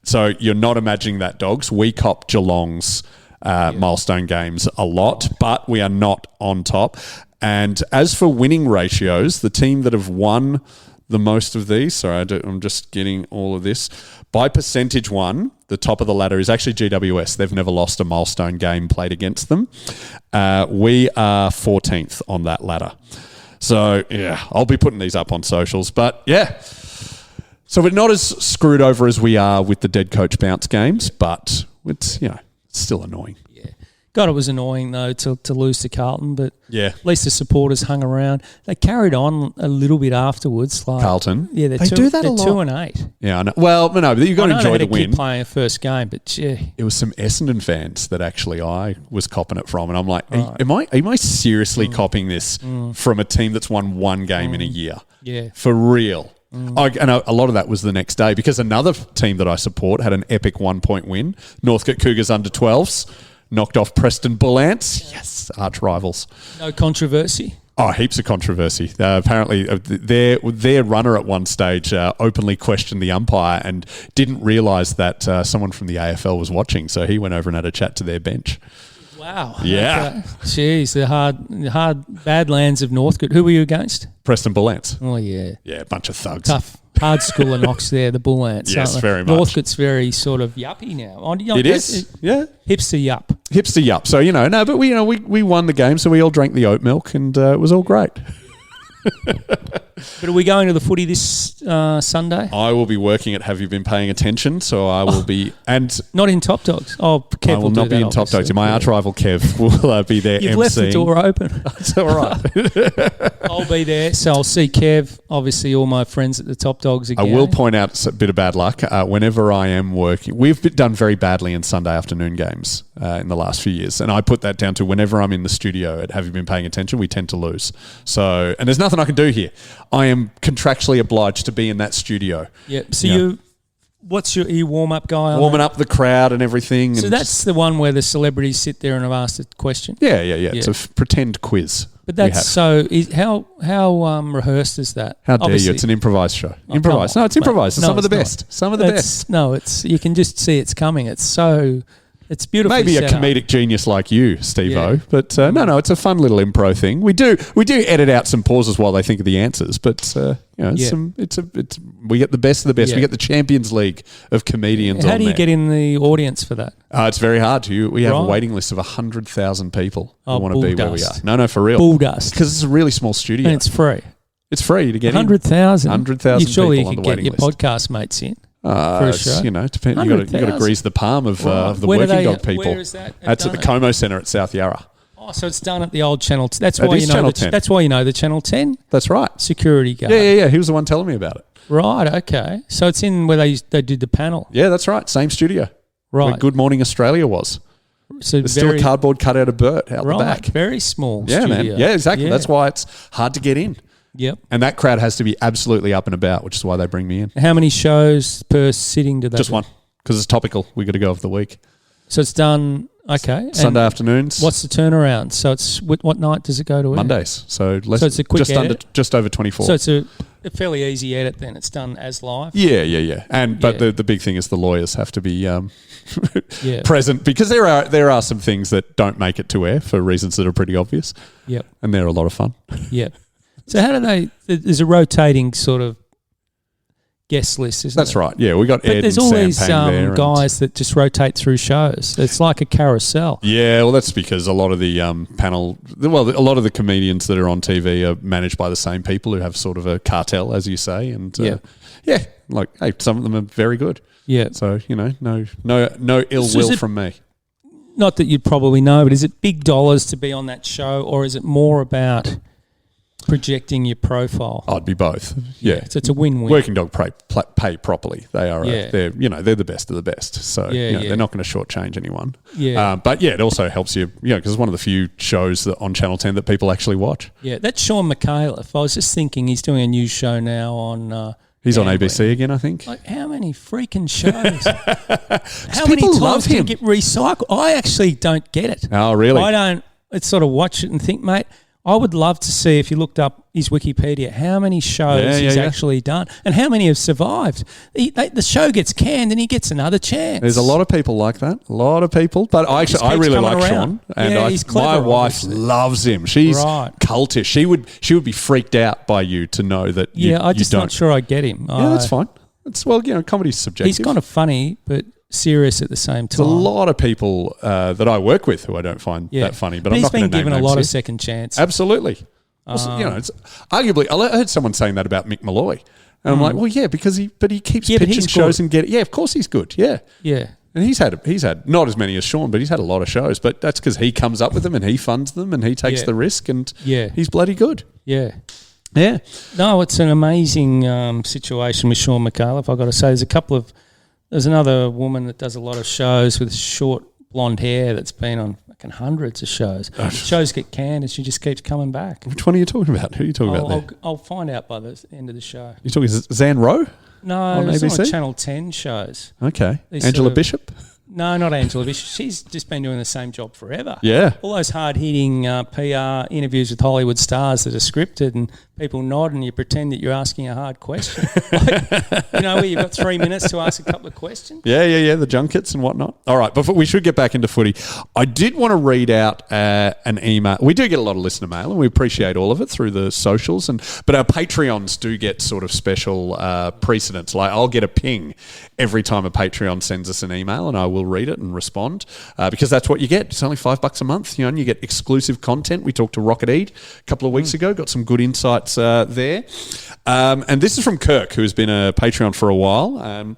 [SPEAKER 4] So you're not imagining that, dogs. We cop Geelong's milestone games a lot, but we are not on top. And as for winning ratios, the team that have won the most of these, I'm just getting all of this, by percentage one, the top of the ladder is actually GWS. They've never lost a milestone game played against them. We are 14th on that ladder. So, yeah, I'll be putting these up on socials. But, yeah, so we're not as screwed over as we are with the dead coach bounce games, but it's, it's still annoying.
[SPEAKER 5] Yeah. God, it was annoying though to lose to Carlton, but
[SPEAKER 4] Yeah.
[SPEAKER 5] at least the supporters hung around. They carried on a little bit afterwards. Like
[SPEAKER 4] Carlton?
[SPEAKER 5] yeah,
[SPEAKER 4] They do that a
[SPEAKER 5] they're
[SPEAKER 4] lot.
[SPEAKER 5] 2-8.
[SPEAKER 4] Yeah, I know. Well, no, but you've got to enjoy
[SPEAKER 5] they
[SPEAKER 4] the
[SPEAKER 5] had to keep
[SPEAKER 4] win.
[SPEAKER 5] playing a first game, but gee,
[SPEAKER 4] It was some Essendon fans that actually I was copping it from, and I'm like, am I seriously copping this from a team that's won one game in a year?
[SPEAKER 5] yeah.
[SPEAKER 4] For real. And a lot of that was the next day because another team that I support had an epic 1-point win. Northcote Cougars under 12s knocked off Preston Bull Ants. Yes, arch rivals.
[SPEAKER 5] No controversy.
[SPEAKER 4] Oh, heaps of controversy. Apparently, their runner at one stage openly questioned the umpire and didn't realise that someone from the AFL was watching. So he went over and had a chat to their bench.
[SPEAKER 5] Wow.
[SPEAKER 4] Yeah.
[SPEAKER 5] Okay. Jeez, the hard Badlands of Northcote. Who were you against?
[SPEAKER 4] Preston Bull Ants.
[SPEAKER 5] Oh yeah.
[SPEAKER 4] Yeah, a bunch of thugs.
[SPEAKER 5] Tough. Hard school of knocks there, the Bull Ants.
[SPEAKER 4] Yes,
[SPEAKER 5] aren't they?
[SPEAKER 4] very much.
[SPEAKER 5] Northcote's very sort of yuppie now.
[SPEAKER 4] It is. Yeah.
[SPEAKER 5] Hipster yup.
[SPEAKER 4] Hipster yup. So, no, but we won the game, so we all drank the oat milk and it was all great.
[SPEAKER 5] But are we going to the footy this Sunday?
[SPEAKER 4] I will be working at Have You Been Paying Attention? So I will be, and
[SPEAKER 5] Not in Top Dogs. Oh, Kev
[SPEAKER 4] I will
[SPEAKER 5] do
[SPEAKER 4] not be
[SPEAKER 5] that,
[SPEAKER 4] in Top Dogs.
[SPEAKER 5] obviously.
[SPEAKER 4] My arch rival Kev will be there.
[SPEAKER 5] You've
[SPEAKER 4] emceeing.
[SPEAKER 5] left the door open.
[SPEAKER 4] It's all right.
[SPEAKER 5] I'll be there, so I'll see Kev. Obviously, all my friends at the Top Dogs
[SPEAKER 4] I
[SPEAKER 5] again.
[SPEAKER 4] will point out a bit of bad luck. Whenever I am working, we've done very badly in Sunday afternoon games in the last few years. And I put that down to whenever I'm in the studio at Have You Been Paying Attention, we tend to lose. So, and there's nothing I can do here. I am contractually obliged to be in that studio.
[SPEAKER 5] Yeah. So
[SPEAKER 4] Yeah.
[SPEAKER 5] what's your warm-up guy on
[SPEAKER 4] Warming
[SPEAKER 5] that?
[SPEAKER 4] up the crowd and everything.
[SPEAKER 5] So
[SPEAKER 4] and
[SPEAKER 5] that's the one where the celebrities sit there and have asked a question.
[SPEAKER 4] Yeah. It's a pretend quiz.
[SPEAKER 5] But
[SPEAKER 4] we
[SPEAKER 5] that's
[SPEAKER 4] have.
[SPEAKER 5] so. How rehearsed is that?
[SPEAKER 4] How dare
[SPEAKER 5] Obviously-
[SPEAKER 4] you? It's an improvised show.
[SPEAKER 5] Oh,
[SPEAKER 4] Improvised.
[SPEAKER 5] come on,
[SPEAKER 4] No, it's improvised.
[SPEAKER 5] mate.
[SPEAKER 4] It's some of the
[SPEAKER 5] it's
[SPEAKER 4] best.
[SPEAKER 5] not.
[SPEAKER 4] Some of the best.
[SPEAKER 5] No, it's you can just see it's coming. It's so. It's beautiful.
[SPEAKER 4] Maybe a comedic genius like you, Stevo.
[SPEAKER 5] Yeah.
[SPEAKER 4] But no, it's a fun little improv thing. We do edit out some pauses while they think of the answers. But we get the best of the best.
[SPEAKER 5] Yeah.
[SPEAKER 4] We get the Champions League of comedians.
[SPEAKER 5] How
[SPEAKER 4] on
[SPEAKER 5] do you
[SPEAKER 4] there.
[SPEAKER 5] get in the audience for that?
[SPEAKER 4] It's very hard. We have a
[SPEAKER 5] Right.
[SPEAKER 4] waiting list of 100,000 people who
[SPEAKER 5] Oh,
[SPEAKER 4] want to be
[SPEAKER 5] bull
[SPEAKER 4] where we are.
[SPEAKER 5] dust.
[SPEAKER 4] No, for real.
[SPEAKER 5] Bull dust.
[SPEAKER 4] Because it's a really small studio.
[SPEAKER 5] And it's free.
[SPEAKER 4] It's free to get in.
[SPEAKER 5] 100,000.
[SPEAKER 4] 100,000
[SPEAKER 5] Surely
[SPEAKER 4] people
[SPEAKER 5] you
[SPEAKER 4] on
[SPEAKER 5] could
[SPEAKER 4] the
[SPEAKER 5] get
[SPEAKER 4] waiting
[SPEAKER 5] your
[SPEAKER 4] list.
[SPEAKER 5] podcast mates in. For a
[SPEAKER 4] It's,
[SPEAKER 5] show.
[SPEAKER 4] you got to
[SPEAKER 5] 100,000.
[SPEAKER 4] grease the palm of the
[SPEAKER 5] Where do
[SPEAKER 4] working
[SPEAKER 5] they-
[SPEAKER 4] dog people.
[SPEAKER 5] where is that
[SPEAKER 4] That's at
[SPEAKER 5] done
[SPEAKER 4] the
[SPEAKER 5] at?
[SPEAKER 4] Como Centre at South Yarra.
[SPEAKER 5] Oh, so it's done at the old Channel. That's
[SPEAKER 4] It
[SPEAKER 5] why
[SPEAKER 4] is
[SPEAKER 5] you know.
[SPEAKER 4] Channel 10.
[SPEAKER 5] That's why you know the Channel 10
[SPEAKER 4] That's right.
[SPEAKER 5] security guard.
[SPEAKER 4] Yeah. He was the one telling me about it.
[SPEAKER 5] Right. Okay. So it's in where they did the panel.
[SPEAKER 4] Yeah, that's right. Same studio. Where
[SPEAKER 5] Right.
[SPEAKER 4] Good Morning Australia was.
[SPEAKER 5] So
[SPEAKER 4] There's still a cardboard cutout of Bert out the
[SPEAKER 5] right.
[SPEAKER 4] back.
[SPEAKER 5] Very small.
[SPEAKER 4] Yeah,
[SPEAKER 5] studio.
[SPEAKER 4] man. Yeah, exactly.
[SPEAKER 5] Yeah.
[SPEAKER 4] That's why it's hard to get in.
[SPEAKER 5] Yep.
[SPEAKER 4] And that crowd has to be absolutely up and about, which is why they bring me in.
[SPEAKER 5] How many shows per sitting do they?
[SPEAKER 4] Just
[SPEAKER 5] do?
[SPEAKER 4] one, because it's topical. We got to go of the week.
[SPEAKER 5] So it's done. Okay. And
[SPEAKER 4] Sunday afternoons.
[SPEAKER 5] What's the turnaround? So it's what night does it go to? air?
[SPEAKER 4] Mondays. So
[SPEAKER 5] So it's a quick edit?
[SPEAKER 4] just over 24.
[SPEAKER 5] So it's a fairly easy edit then. It's done as live.
[SPEAKER 4] Yeah. But
[SPEAKER 5] Yeah.
[SPEAKER 4] the big thing is the lawyers have to be
[SPEAKER 5] Yeah.
[SPEAKER 4] present, because there are some things that don't make it to air for reasons that are pretty obvious,
[SPEAKER 5] Yep.
[SPEAKER 4] and they're a lot of fun.
[SPEAKER 5] Yep. So how do they? There's a rotating sort of guest list, isn't
[SPEAKER 4] That's
[SPEAKER 5] it?
[SPEAKER 4] right. Yeah, we got
[SPEAKER 5] But
[SPEAKER 4] Ed
[SPEAKER 5] there's
[SPEAKER 4] and
[SPEAKER 5] all
[SPEAKER 4] Sam
[SPEAKER 5] these
[SPEAKER 4] Pang there. and-
[SPEAKER 5] guys that just rotate through shows. It's like a carousel.
[SPEAKER 4] Yeah, well, that's because a lot of the a lot of the comedians that are on TV are managed by the same people who have sort of a cartel, as you say, and hey, some of them are very good.
[SPEAKER 5] Yeah.
[SPEAKER 4] So no ill
[SPEAKER 5] So is
[SPEAKER 4] will
[SPEAKER 5] it-
[SPEAKER 4] from me.
[SPEAKER 5] Not that you'd probably know, but is it big dollars to be on that show, or is it more about projecting your profile?
[SPEAKER 4] I'd be both. Yeah.
[SPEAKER 5] So it's a win-win.
[SPEAKER 4] Working dog pay properly. They are.
[SPEAKER 5] Yeah.
[SPEAKER 4] They're the best of the best. So
[SPEAKER 5] Yeah.
[SPEAKER 4] they're not going to shortchange anyone.
[SPEAKER 5] Yeah.
[SPEAKER 4] But it also helps you. Because it's one of the few shows that on Channel 10 that people actually watch.
[SPEAKER 5] Yeah, that's Sean McAuliffe. I was just thinking he's doing a new show now on.
[SPEAKER 4] He's on
[SPEAKER 5] gambling.
[SPEAKER 4] ABC again, I think.
[SPEAKER 5] Like, how many freaking shows? How many
[SPEAKER 4] people love
[SPEAKER 5] times can
[SPEAKER 4] him.
[SPEAKER 5] it get recycled? I actually don't get it.
[SPEAKER 4] Oh, really?
[SPEAKER 5] I don't. It's sort of watch it and think, mate. I would love to see, if you looked up his Wikipedia, how many shows he's actually done and how many have survived. The show gets canned and he gets another chance.
[SPEAKER 4] There's a lot of people like that. A lot of people. But I
[SPEAKER 5] Just
[SPEAKER 4] really
[SPEAKER 5] keeps
[SPEAKER 4] like
[SPEAKER 5] coming
[SPEAKER 4] Sean.
[SPEAKER 5] around.
[SPEAKER 4] And
[SPEAKER 5] Yeah, he's clever,
[SPEAKER 4] my wife
[SPEAKER 5] obviously.
[SPEAKER 4] loves him. She's
[SPEAKER 5] Right.
[SPEAKER 4] cultish. She would be freaked out by you to know that you,
[SPEAKER 5] I'm just
[SPEAKER 4] don't.
[SPEAKER 5] not sure I get him.
[SPEAKER 4] Yeah, that's fine. It's comedy's subjective.
[SPEAKER 5] He's kind of funny, but serious at the same
[SPEAKER 4] There's a
[SPEAKER 5] time.
[SPEAKER 4] lot of people that I work with who I don't find that funny, but I'm
[SPEAKER 5] he's
[SPEAKER 4] not going to
[SPEAKER 5] been
[SPEAKER 4] name
[SPEAKER 5] given a
[SPEAKER 4] names
[SPEAKER 5] lot
[SPEAKER 4] here.
[SPEAKER 5] of second chance.
[SPEAKER 4] Absolutely. Also, it's arguably. I heard someone saying that about Mick Malloy, and I'm like, well, yeah, because he keeps
[SPEAKER 5] Yeah, but
[SPEAKER 4] pitching
[SPEAKER 5] he's
[SPEAKER 4] shows
[SPEAKER 5] good.
[SPEAKER 4] and get. Yeah, of course he's good. Yeah,
[SPEAKER 5] Yeah.
[SPEAKER 4] And he's had not as many as Sean, but he's had a lot of shows. But that's because he comes up with them and he funds them and he takes the risk and he's bloody good.
[SPEAKER 5] Yeah. Yeah. No, it's an amazing situation with Sean McAuliffe, I've got to say. There's another woman that does a lot of shows with short blonde hair that's been on fucking hundreds of shows. Shows get canned and she just keeps coming back.
[SPEAKER 4] Which one are you talking about? Who are you talking about there?
[SPEAKER 5] I'll find out by the end of the show.
[SPEAKER 4] You're talking Zan Rowe?
[SPEAKER 5] No, it's on Channel 10 shows.
[SPEAKER 4] Okay. Angela Bishop?
[SPEAKER 5] No, not Angela Bishop. She's just been doing the same job forever.
[SPEAKER 4] Yeah.
[SPEAKER 5] All those hard-hitting PR interviews with Hollywood stars that are scripted and people nod and you pretend that you're asking a hard question. Where you've got 3 minutes to ask a couple of questions.
[SPEAKER 4] Yeah, the junkets and whatnot. All right, but we should get back into footy. I did want to read out an email. We do get a lot of listener mail and we appreciate all of it through the socials, but our Patreons do get sort of special precedence. Like I'll get a ping every time a Patreon sends us an email and I will read it and respond because that's what you get. It's only $5 a month, and you get exclusive content. We talked to Rocket Eid a couple of weeks ago, got some good insights there. And this is from Kirk, who has been a Patreon for a while. And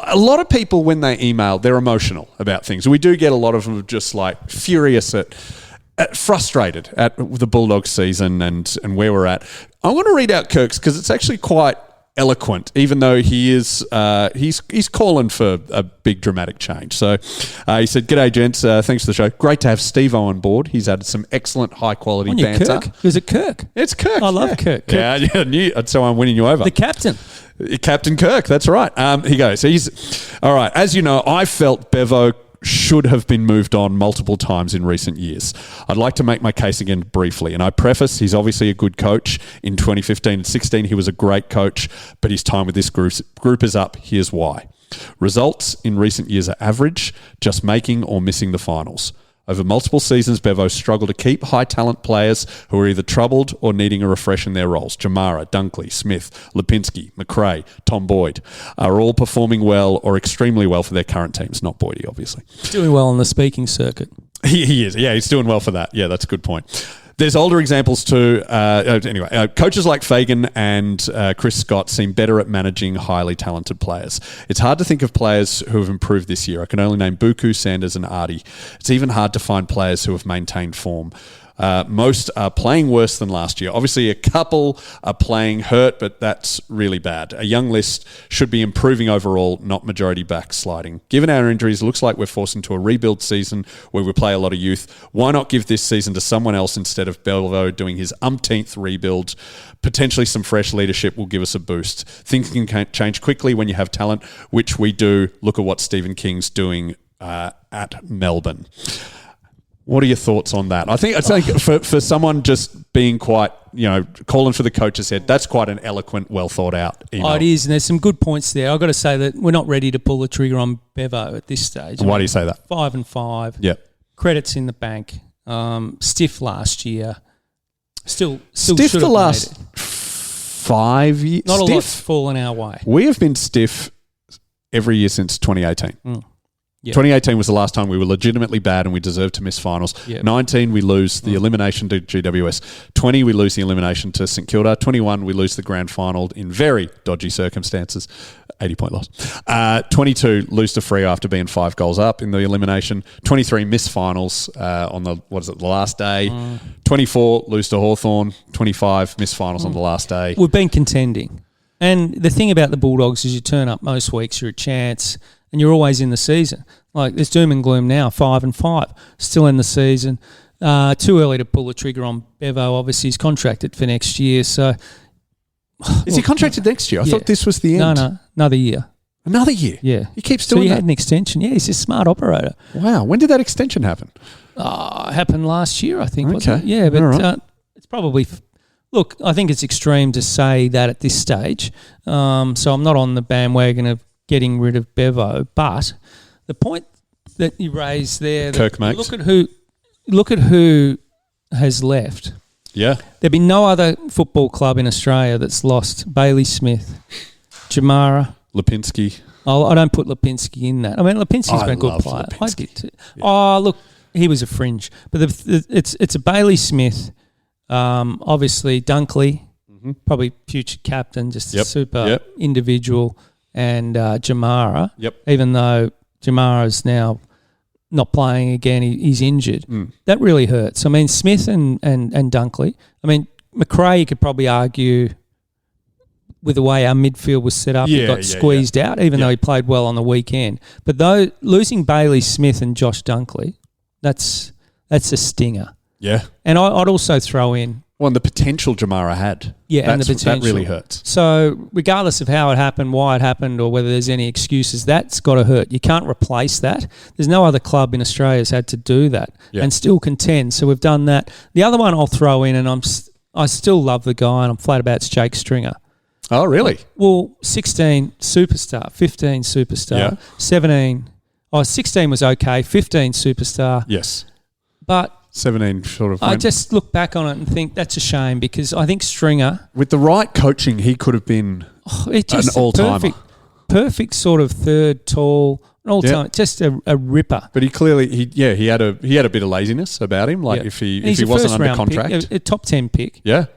[SPEAKER 4] a lot of people, when they email, they're emotional about things. We do get a lot of them just like furious frustrated at the Bulldogs season and where we're at. I want to read out Kirk's because it's actually quite eloquent, even though he is he's calling for a big dramatic change. So he said, "G'day, gents. Thanks for the show. Great to have Stevo on board. He's added some excellent high quality banter."
[SPEAKER 5] Kirk? Is it Kirk?
[SPEAKER 4] It's Kirk.
[SPEAKER 5] I love Kirk.
[SPEAKER 4] Yeah. So I'm winning you over.
[SPEAKER 5] The captain.
[SPEAKER 4] Captain Kirk. That's right. He goes. He's all right. As you know, I felt Bevo should have been moved on multiple times in recent years. I'd like to make my case again briefly, and I preface he's obviously a good coach. In 2015 and 16, he was a great coach, but his time with this group is up. Here's why. Results in recent years are average, just making or missing the finals. Over multiple seasons, Bevo struggled to keep high-talent players who are either troubled or needing a refresh in their roles. Jamara, Dunkley, Smith, Lipinski, McRae, Tom Boyd are all performing well or extremely well for their current teams. Not Boydie, obviously.
[SPEAKER 5] Doing well on the speaking circuit.
[SPEAKER 4] He is. Yeah, he's doing well for that. Yeah, that's a good point. There's older examples too. Coaches like Fagan and Chris Scott seem better at managing highly talented players. It's hard to think of players who have improved this year. I can only name Buku, Sanders and Artie. It's even hard to find players who have maintained form. Most are playing worse than last year. Obviously, a couple are playing hurt, but that's really bad. A young list should be improving overall, not majority backsliding. Given our injuries, it looks like we're forced into a rebuild season where we play a lot of youth. Why not give this season to someone else instead of Belvo doing his umpteenth rebuild? Potentially some fresh leadership will give us a boost. Things can change quickly when you have talent, which we do. Look at what Stephen King's doing at Melbourne. What are your thoughts on that? I think for someone just being quite, calling for the coach's head, that's quite an eloquent, well thought out email.
[SPEAKER 5] Oh, it is, and there's some good points there. I've got to say that we're not ready to pull the trigger on Bevo at this stage.
[SPEAKER 4] Why do you say that?
[SPEAKER 5] 5-5.
[SPEAKER 4] Yep.
[SPEAKER 5] Credits in the bank. Stiff last year. Still
[SPEAKER 4] stiff the last 5 years.
[SPEAKER 5] Not a lot's fallen our way.
[SPEAKER 4] We have been stiff every year since 2018. Yep. 2018 was the last time we were legitimately bad and we deserved to miss finals. Yep. 19, we lose the elimination to GWS. 20, we lose the elimination to St Kilda. 21, we lose the grand final in very dodgy circumstances. 80-point loss. 22, lose to Freo after being 5 goals up in the elimination. 23, miss finals on the last day. 24, lose to Hawthorn. 25, miss finals on the last day.
[SPEAKER 5] We've been contending. And the thing about the Bulldogs is you turn up most weeks, you're a chance, and you're always in the season. Like, there's doom and gloom now, 5-5, still in the season. Too early to pull the trigger on Bevo. Obviously, he's contracted for next year. So,
[SPEAKER 4] is he contracted next year? I thought this was the end.
[SPEAKER 5] No, another year.
[SPEAKER 4] Another year?
[SPEAKER 5] Yeah.
[SPEAKER 4] He keeps doing that?
[SPEAKER 5] So he had an extension. Yeah, he's a smart operator.
[SPEAKER 4] Wow. When did that extension happen?
[SPEAKER 5] Happened last year, I think.
[SPEAKER 4] Okay.
[SPEAKER 5] Wasn't it? Yeah, but it's probably... Look, I think it's extreme to say that at this stage. So I'm not on the bandwagon of getting rid of Bevo, but the point that you raised there,
[SPEAKER 4] Kirk makes.
[SPEAKER 5] Look at who has left.
[SPEAKER 4] Yeah,
[SPEAKER 5] there'd be no other football club in Australia that's lost Bailey Smith, Jamara,
[SPEAKER 4] Lipinski.
[SPEAKER 5] Oh, I don't put Lipinski in that. I mean, Lipinski's been a good player.
[SPEAKER 4] Lipinski.
[SPEAKER 5] I did too. Yeah. Oh, look, he was a fringe, but it's a Bailey Smith. Obviously Dunkley, probably future captain, just a super individual, and Jamara.
[SPEAKER 4] Yep.
[SPEAKER 5] Even though Jamara's now not playing again. He's injured. That really hurts. I mean, Smith and Dunkley. I mean, McRae, you could probably argue with the way our midfield was set up, he got squeezed out, even though he played well on the weekend. But though losing Bailey Smith and Josh Dunkley, that's a stinger.
[SPEAKER 4] Yeah.
[SPEAKER 5] And I'd also throw in...
[SPEAKER 4] Well, and the potential Jamara had.
[SPEAKER 5] Yeah, and the potential.
[SPEAKER 4] That really hurts.
[SPEAKER 5] So regardless of how it happened, why it happened, or whether there's any excuses, that's got to hurt. You can't replace that. There's no other club in Australia that's had to do that and still contend. So we've done that. The other one I'll throw in, and I still love the guy, and I'm flat about, it's Jake Stringer.
[SPEAKER 4] Oh, really?
[SPEAKER 5] Well, 16, superstar. 15, superstar. 17. 16 was okay. 15, superstar.
[SPEAKER 4] Yes.
[SPEAKER 5] But
[SPEAKER 4] 17 sort of...
[SPEAKER 5] I just look back on it and think that's a shame, because I think Stringer...
[SPEAKER 4] With the right coaching, he could have been an all-timer.
[SPEAKER 5] Perfect sort of third, tall, an all-timer. Just a ripper.
[SPEAKER 4] But he clearly... He had a bit of laziness about him, like if he wasn't under contract.
[SPEAKER 5] A top 10 pick.
[SPEAKER 4] Yeah.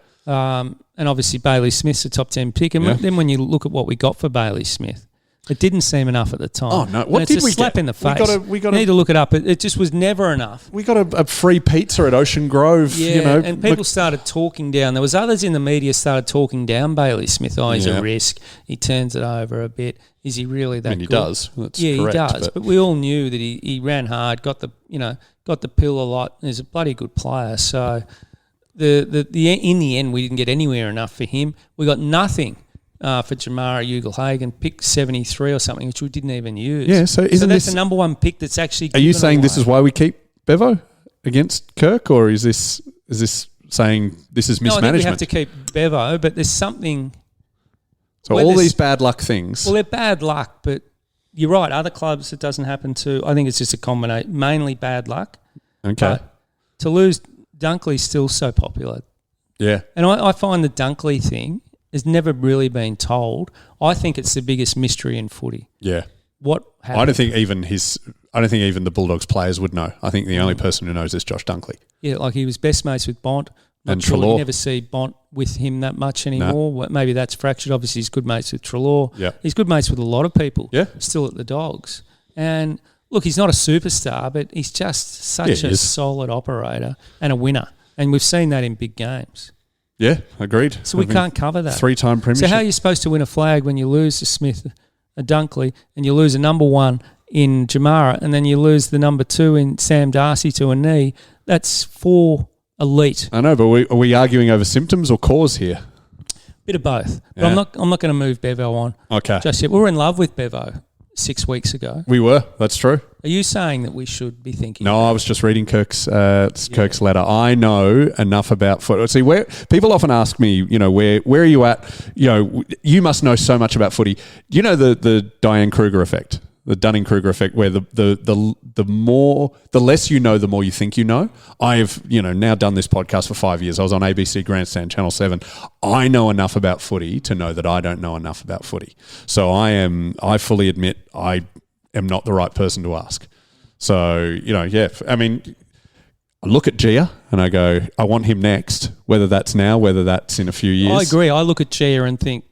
[SPEAKER 5] And obviously Bailey Smith's a top 10 pick. And then when you look at what we got for Bailey Smith, it didn't seem enough at the time.
[SPEAKER 4] Oh, no. What did we get?
[SPEAKER 5] It's a slap in the face.
[SPEAKER 4] We got
[SPEAKER 5] you need to look it up. It just was never enough.
[SPEAKER 4] We got a free pizza at Ocean Grove.
[SPEAKER 5] Yeah, and people started talking down. There was others in the media started talking down Bailey Smith. Oh, he's a risk. He turns it over a bit. Is he really that good?
[SPEAKER 4] He does. That's
[SPEAKER 5] correct, he does.
[SPEAKER 4] But
[SPEAKER 5] we all knew that he ran hard, got the pill a lot. He's a bloody good player. So... in the end, we didn't get anywhere enough for him. We got nothing for Jamara Ugle-Hagan, pick 73 or something, which we didn't even use.
[SPEAKER 4] Yeah, so that's
[SPEAKER 5] the number one pick that's actually...
[SPEAKER 4] Are you saying this is why we keep Bevo against Kirk, or is this saying this is mismanagement?
[SPEAKER 5] No, I think we have to keep Bevo, but there's something...
[SPEAKER 4] So all these bad luck things...
[SPEAKER 5] Well, they're bad luck, but you're right. Other clubs, it doesn't happen to. I think it's just a combination, mainly bad luck.
[SPEAKER 4] Okay.
[SPEAKER 5] But to lose... Dunkley's still so popular.
[SPEAKER 4] Yeah.
[SPEAKER 5] And I find the Dunkley thing has never really been told. I think it's the biggest mystery in footy.
[SPEAKER 4] Yeah.
[SPEAKER 5] What happened?
[SPEAKER 4] I don't think even the Bulldogs players would know. I think the only person who knows is Josh Dunkley.
[SPEAKER 5] Yeah, like he was best mates with Bont.
[SPEAKER 4] And
[SPEAKER 5] sure
[SPEAKER 4] Treloar.
[SPEAKER 5] You never see Bont with him that much anymore. No. Maybe that's fractured. Obviously, he's good mates with Treloar.
[SPEAKER 4] Yeah.
[SPEAKER 5] He's good mates with a lot of people.
[SPEAKER 4] Yeah.
[SPEAKER 5] Still at the Dogs. And look, he's not a superstar, but he's just such a solid operator and a winner. And we've seen that in big games.
[SPEAKER 4] Yeah, agreed.
[SPEAKER 5] So we can't cover that.
[SPEAKER 4] 3-time premiership.
[SPEAKER 5] So how are you supposed to win a flag when you lose to Smith, a Dunkley, and you lose a number one in Jamara, and then you lose the number 2 in Sam Darcy to a knee? That's 4 elite.
[SPEAKER 4] I know, but are we arguing over symptoms or cause here?
[SPEAKER 5] Bit of both. But I'm not going to move Bevo on.
[SPEAKER 4] Okay.
[SPEAKER 5] Just yet. We were in love with Bevo 6 weeks ago.
[SPEAKER 4] We were. That's true.
[SPEAKER 5] Are you saying that we should be thinking?
[SPEAKER 4] No, I was just reading Kirk's letter. I know enough about footy. See, where people often ask me, where are you at? You must know so much about footy. You know the Diane Kruger effect, the Dunning-Kruger effect, where the less you know, the more you think you know. I've now done this podcast for 5 years. I was on ABC Grandstand, Channel 7. I know enough about footy to know that I don't know enough about footy. So I fully admit I am not the right person to ask. So, I mean, I look at Gia and I go, I want him next, whether that's now, whether that's in a few years.
[SPEAKER 5] I agree. I look at Gia and think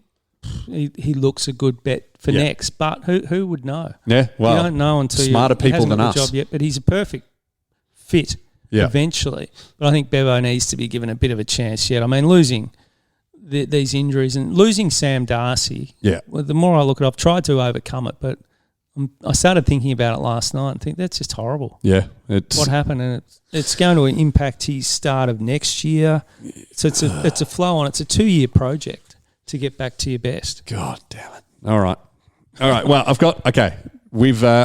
[SPEAKER 5] he looks a good bet for next, but who would know?
[SPEAKER 4] Yeah, well,
[SPEAKER 5] you don't know until
[SPEAKER 4] smarter people than us.
[SPEAKER 5] Job yet, but he's a perfect fit eventually. But I think Bevo needs to be given a bit of a chance yet. I mean, losing these injuries and losing Sam Darcy, well, the more I look at it, I've tried to overcome it, but I started thinking about it last night and think that's just horrible.
[SPEAKER 4] Yeah.
[SPEAKER 5] What happened, and it's going to impact his start of next year. So it's a flow on. It's a 2-year project to get back to your best.
[SPEAKER 4] God damn it. All right. Well,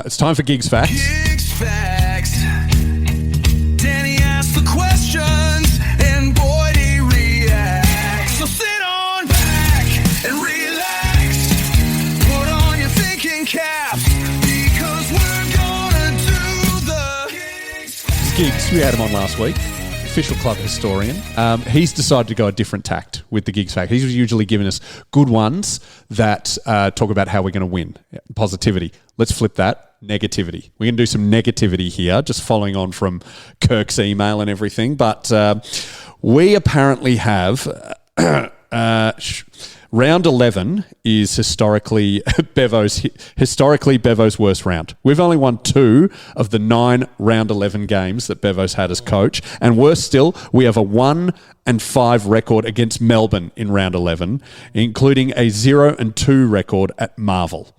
[SPEAKER 4] it's time for Gigs Facts.
[SPEAKER 2] Gigs Facts. Danny asks the questions and boy he reacts. So sit on back and relax. Put on your thinking cap because we're gonna do the Gigs Facts.
[SPEAKER 4] Gigs, we had him on last week. Official club historian. He's decided to go a different tact with the Gigs Fact. He's usually given us good ones that talk about how we're going to win. Positivity. Let's flip that. Negativity. We're going to do some negativity here, just following on from Kirk's email and everything. But we apparently have... Round 11 is historically Bevo's worst round. We've only won 2 of the 9 round 11 games that Bevo's had as coach, and worse still, we have a 1-5 record against Melbourne in round 11, including a 0-2 record at Marvel.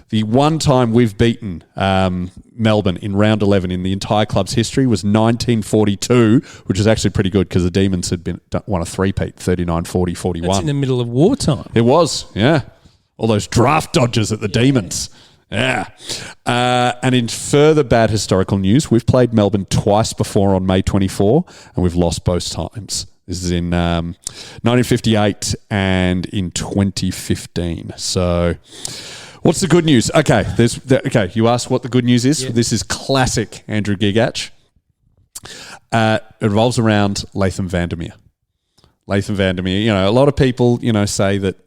[SPEAKER 4] The one time we've beaten Melbourne in round 11 in the entire club's history was 1942, which is actually pretty good because the Demons had won a three-peat, 39, 40, 41.
[SPEAKER 5] That's in the middle of wartime.
[SPEAKER 4] It was, yeah. All those draft dodgers at the Demons. Yeah. And in further bad historical news, we've played Melbourne twice before on May 24, and we've lost both times. This is in 1958 and in 2015. So... what's the good news? Okay, you asked what the good news is. Yeah. This is classic Andrew Gigach. It revolves around Latham Vandermeer. Latham Vandermeer, a lot of people, say that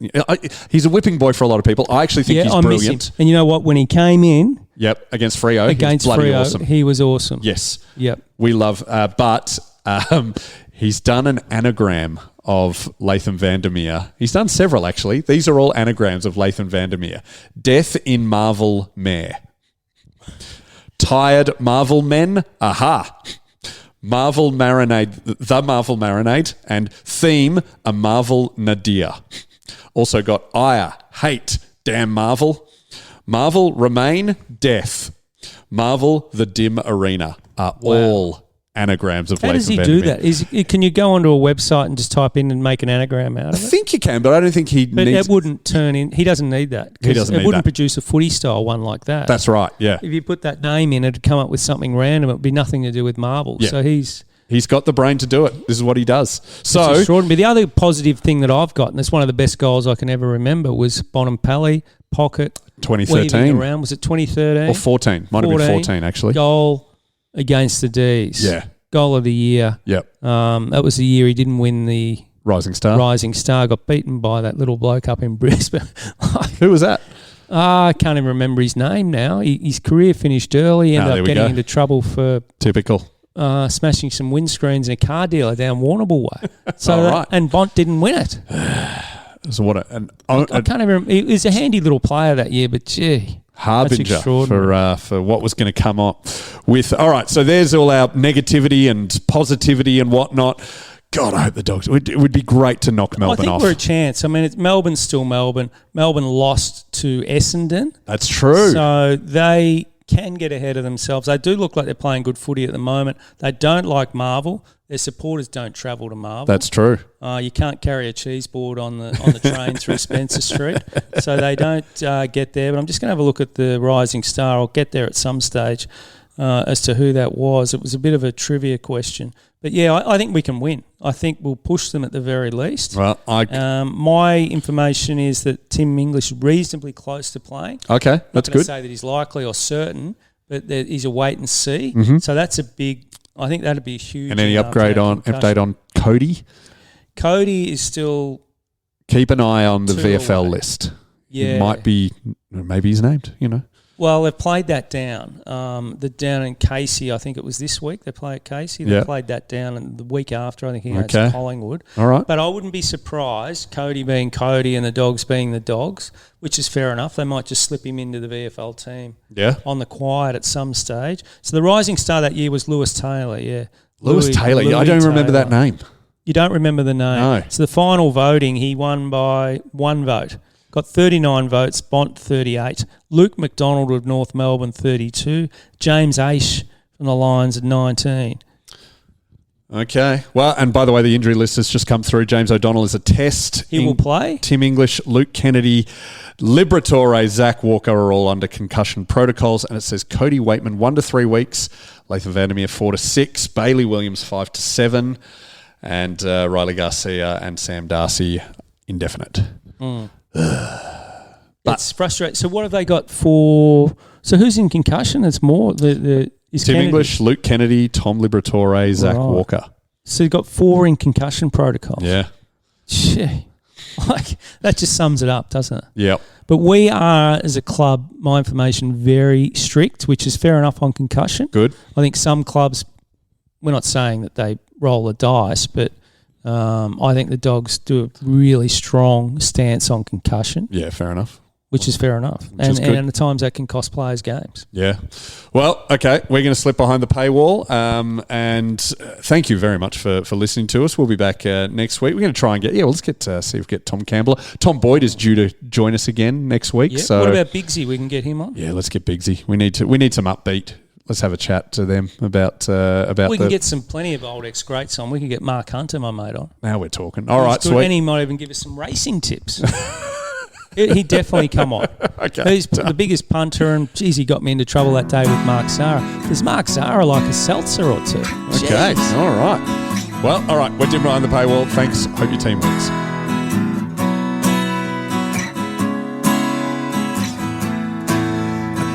[SPEAKER 4] he's a whipping boy for a lot of people. I actually think he's brilliant. Miss him.
[SPEAKER 5] And you know what? When he came in,
[SPEAKER 4] against Freo,
[SPEAKER 5] against
[SPEAKER 4] he was bloody
[SPEAKER 5] Freo,
[SPEAKER 4] awesome.
[SPEAKER 5] He was awesome.
[SPEAKER 4] Yes,
[SPEAKER 5] yep.
[SPEAKER 4] We love, but he's done an anagram of Latham Vandermeer. He's done several, actually. These are all anagrams of Latham Vandermeer. Death in Marvel Mare. Tired Marvel Men. Aha. Marvel Marinade. The Marvel Marinade. And Theme, a Marvel Nadir. Also got ire, hate, damn Marvel. Marvel Remain, death. Marvel The Dim Arena are all anagrams of
[SPEAKER 5] How
[SPEAKER 4] Latham
[SPEAKER 5] does he
[SPEAKER 4] Vandermeer.
[SPEAKER 5] do that? Can you go onto a website and just type in and make an anagram out of it?
[SPEAKER 4] I think you can, but I don't think he
[SPEAKER 5] But
[SPEAKER 4] needs...
[SPEAKER 5] it wouldn't turn in. He doesn't need that.
[SPEAKER 4] He doesn't need
[SPEAKER 5] It wouldn't
[SPEAKER 4] that.
[SPEAKER 5] produce a footy style one like that.
[SPEAKER 4] That's right, yeah.
[SPEAKER 5] If you put that name in, it'd come up with something random. It would be nothing to do with Marvel.
[SPEAKER 4] Yeah.
[SPEAKER 5] So he's
[SPEAKER 4] got the brain to do it. This is what he does. So
[SPEAKER 5] extraordinary. The other positive thing that I've got, and it's one of the best goals I can ever remember, was Bonampally, pocket,
[SPEAKER 4] 2013.
[SPEAKER 5] weaving around. Was it 2013?
[SPEAKER 4] Or 14. Might have been 14, actually.
[SPEAKER 5] Goal against the D's.
[SPEAKER 4] Yeah.
[SPEAKER 5] Goal of the year.
[SPEAKER 4] Yep.
[SPEAKER 5] That was the year he didn't win the
[SPEAKER 4] Rising Star.
[SPEAKER 5] Got beaten by that little bloke up in Brisbane.
[SPEAKER 4] Who was that?
[SPEAKER 5] I can't even remember his name now. His career finished early. He ended up getting into trouble for
[SPEAKER 4] typical
[SPEAKER 5] smashing some windscreens in a car dealer down Warrnambool way. So
[SPEAKER 4] right.
[SPEAKER 5] And Bont didn't win it.
[SPEAKER 4] So what?
[SPEAKER 5] I can't even remember. He was a handy little player that year, but gee.
[SPEAKER 4] Harbinger for what was going to come up with. All right, so there's all our negativity and positivity and whatnot. God, I hope the Dogs... It would be great to knock Melbourne off.
[SPEAKER 5] I think we're a chance. I mean, Melbourne's still Melbourne. Melbourne lost to Essendon.
[SPEAKER 4] That's true.
[SPEAKER 5] So they can get ahead of themselves. They do look like they're playing good footy at the moment. They don't like Marvel. Their supporters don't travel to Marvel.
[SPEAKER 4] That's true.
[SPEAKER 5] You can't carry a cheese board on the train through Spencer Street, so they don't get there. But I'm just going to have a look at the Rising Star. I'll get there at some stage as to who that was. It was a bit of a trivia question. But, yeah, I think we can win. I think we'll push them at the very least.
[SPEAKER 4] Well,
[SPEAKER 5] my information is that Tim English is reasonably close to playing.
[SPEAKER 4] Okay, that's good. I'm not
[SPEAKER 5] going to say that he's likely or certain, but he's a wait and see.
[SPEAKER 4] Mm-hmm.
[SPEAKER 5] So that's a big... I think that'd be a huge...
[SPEAKER 4] And any update on Cody?
[SPEAKER 5] Cody is still...
[SPEAKER 4] Keep an eye on the VFL
[SPEAKER 5] away.
[SPEAKER 4] List.
[SPEAKER 5] Yeah.
[SPEAKER 4] It might be... Maybe he's named,
[SPEAKER 5] Well, they've played that down. Down in Casey, I think it was this week. They play at Casey. They played that down, and the week after, I think he had Collingwood.
[SPEAKER 4] All right.
[SPEAKER 5] But I wouldn't be surprised, Cody being Cody and the Dogs being the Dogs, which is fair enough. They might just slip him into the VFL team on the quiet at some stage. So the Rising Star that year was Lewis Taylor, yeah.
[SPEAKER 4] Louis Taylor. I don't remember that name.
[SPEAKER 5] You don't remember the name?
[SPEAKER 4] No.
[SPEAKER 5] So the final voting, he won by 1 vote. Got 39 votes, Bont 38. Luke McDonald of North Melbourne 32. James Aish from the Lions at 19.
[SPEAKER 4] Okay. Well, and by the way, the injury list has just come through. James O'Donnell is a test.
[SPEAKER 5] He will play.
[SPEAKER 4] Tim English, Luke Kennedy, Liberatore, Zach Walker are all under concussion protocols. And it says Cody Waitman 1 to 3 weeks. Latham Vandermeer 4 to 6. Bailey Williams 5 to 7. And Riley Garcia and Sam Darcy indefinite.
[SPEAKER 5] It's frustrating. So what have they got for... So who's in concussion? It's more... is
[SPEAKER 4] Tim
[SPEAKER 5] Kennedy.
[SPEAKER 4] English, Luke Kennedy, Tom Liberatore, Zach Walker.
[SPEAKER 5] So you've got 4 in concussion protocol.
[SPEAKER 4] Yeah.
[SPEAKER 5] Gee. That just sums it up, doesn't it?
[SPEAKER 4] Yep.
[SPEAKER 5] But we are, as a club, my information, very strict, which is fair enough on concussion.
[SPEAKER 4] Good.
[SPEAKER 5] I think some clubs, we're not saying that they roll the dice, but I think the dogs do a really strong stance on concussion,
[SPEAKER 4] Yeah, fair enough.
[SPEAKER 5] which is fair enough.
[SPEAKER 4] is
[SPEAKER 5] And
[SPEAKER 4] good.
[SPEAKER 5] at times that can cost players games.
[SPEAKER 4] Yeah. Well, okay, we're going to slip behind the paywall. And thank you very much for listening to us. We'll be back next week. We're going to try and get, let's get see if we get Tom Campbell. Tom Boyd is due to join us again next week.
[SPEAKER 5] Yeah.
[SPEAKER 4] So
[SPEAKER 5] What about Bigsy? We can get him on.
[SPEAKER 4] yeah, let's get Bigsy. We need some upbeat. Let's have a chat to them about
[SPEAKER 5] We can get plenty of old ex-greats on. We can get Mark Hunter, my mate, on.
[SPEAKER 4] Now we're talking. All right,
[SPEAKER 5] He's good,
[SPEAKER 4] sweet.
[SPEAKER 5] and he might even give us some racing tips. He'd definitely come on.
[SPEAKER 4] Okay.
[SPEAKER 5] He's the biggest punter, and geez, he got me into trouble that day with Mark Zara. Does Mark Zara like a seltzer or two?
[SPEAKER 4] Okay.
[SPEAKER 5] Jeez.
[SPEAKER 4] All right. Well, all right. We're dipping behind the paywall. Thanks. Hope your team wins.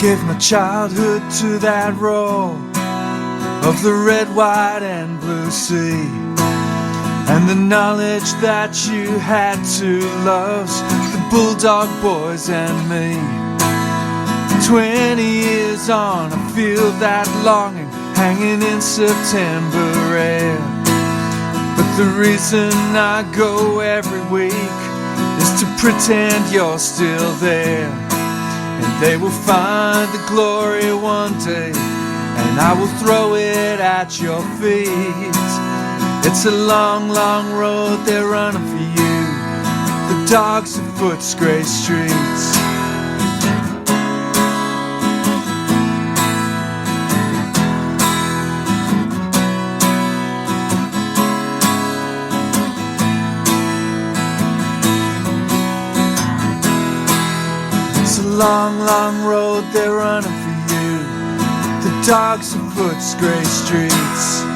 [SPEAKER 2] Gave my childhood to that roar of the red, white and blue sea, and the knowledge that you had to love the Bulldog boys and me. 20 years on, I feel that longing hanging in September air. But the reason I go every week is to pretend you're still there. And they will find the glory one day, and I will throw it at your feet. It's a long, long road they're running for you, the dogs of Footscray streets. It's a long, long road they're running for you, the dogs of Footscray streets.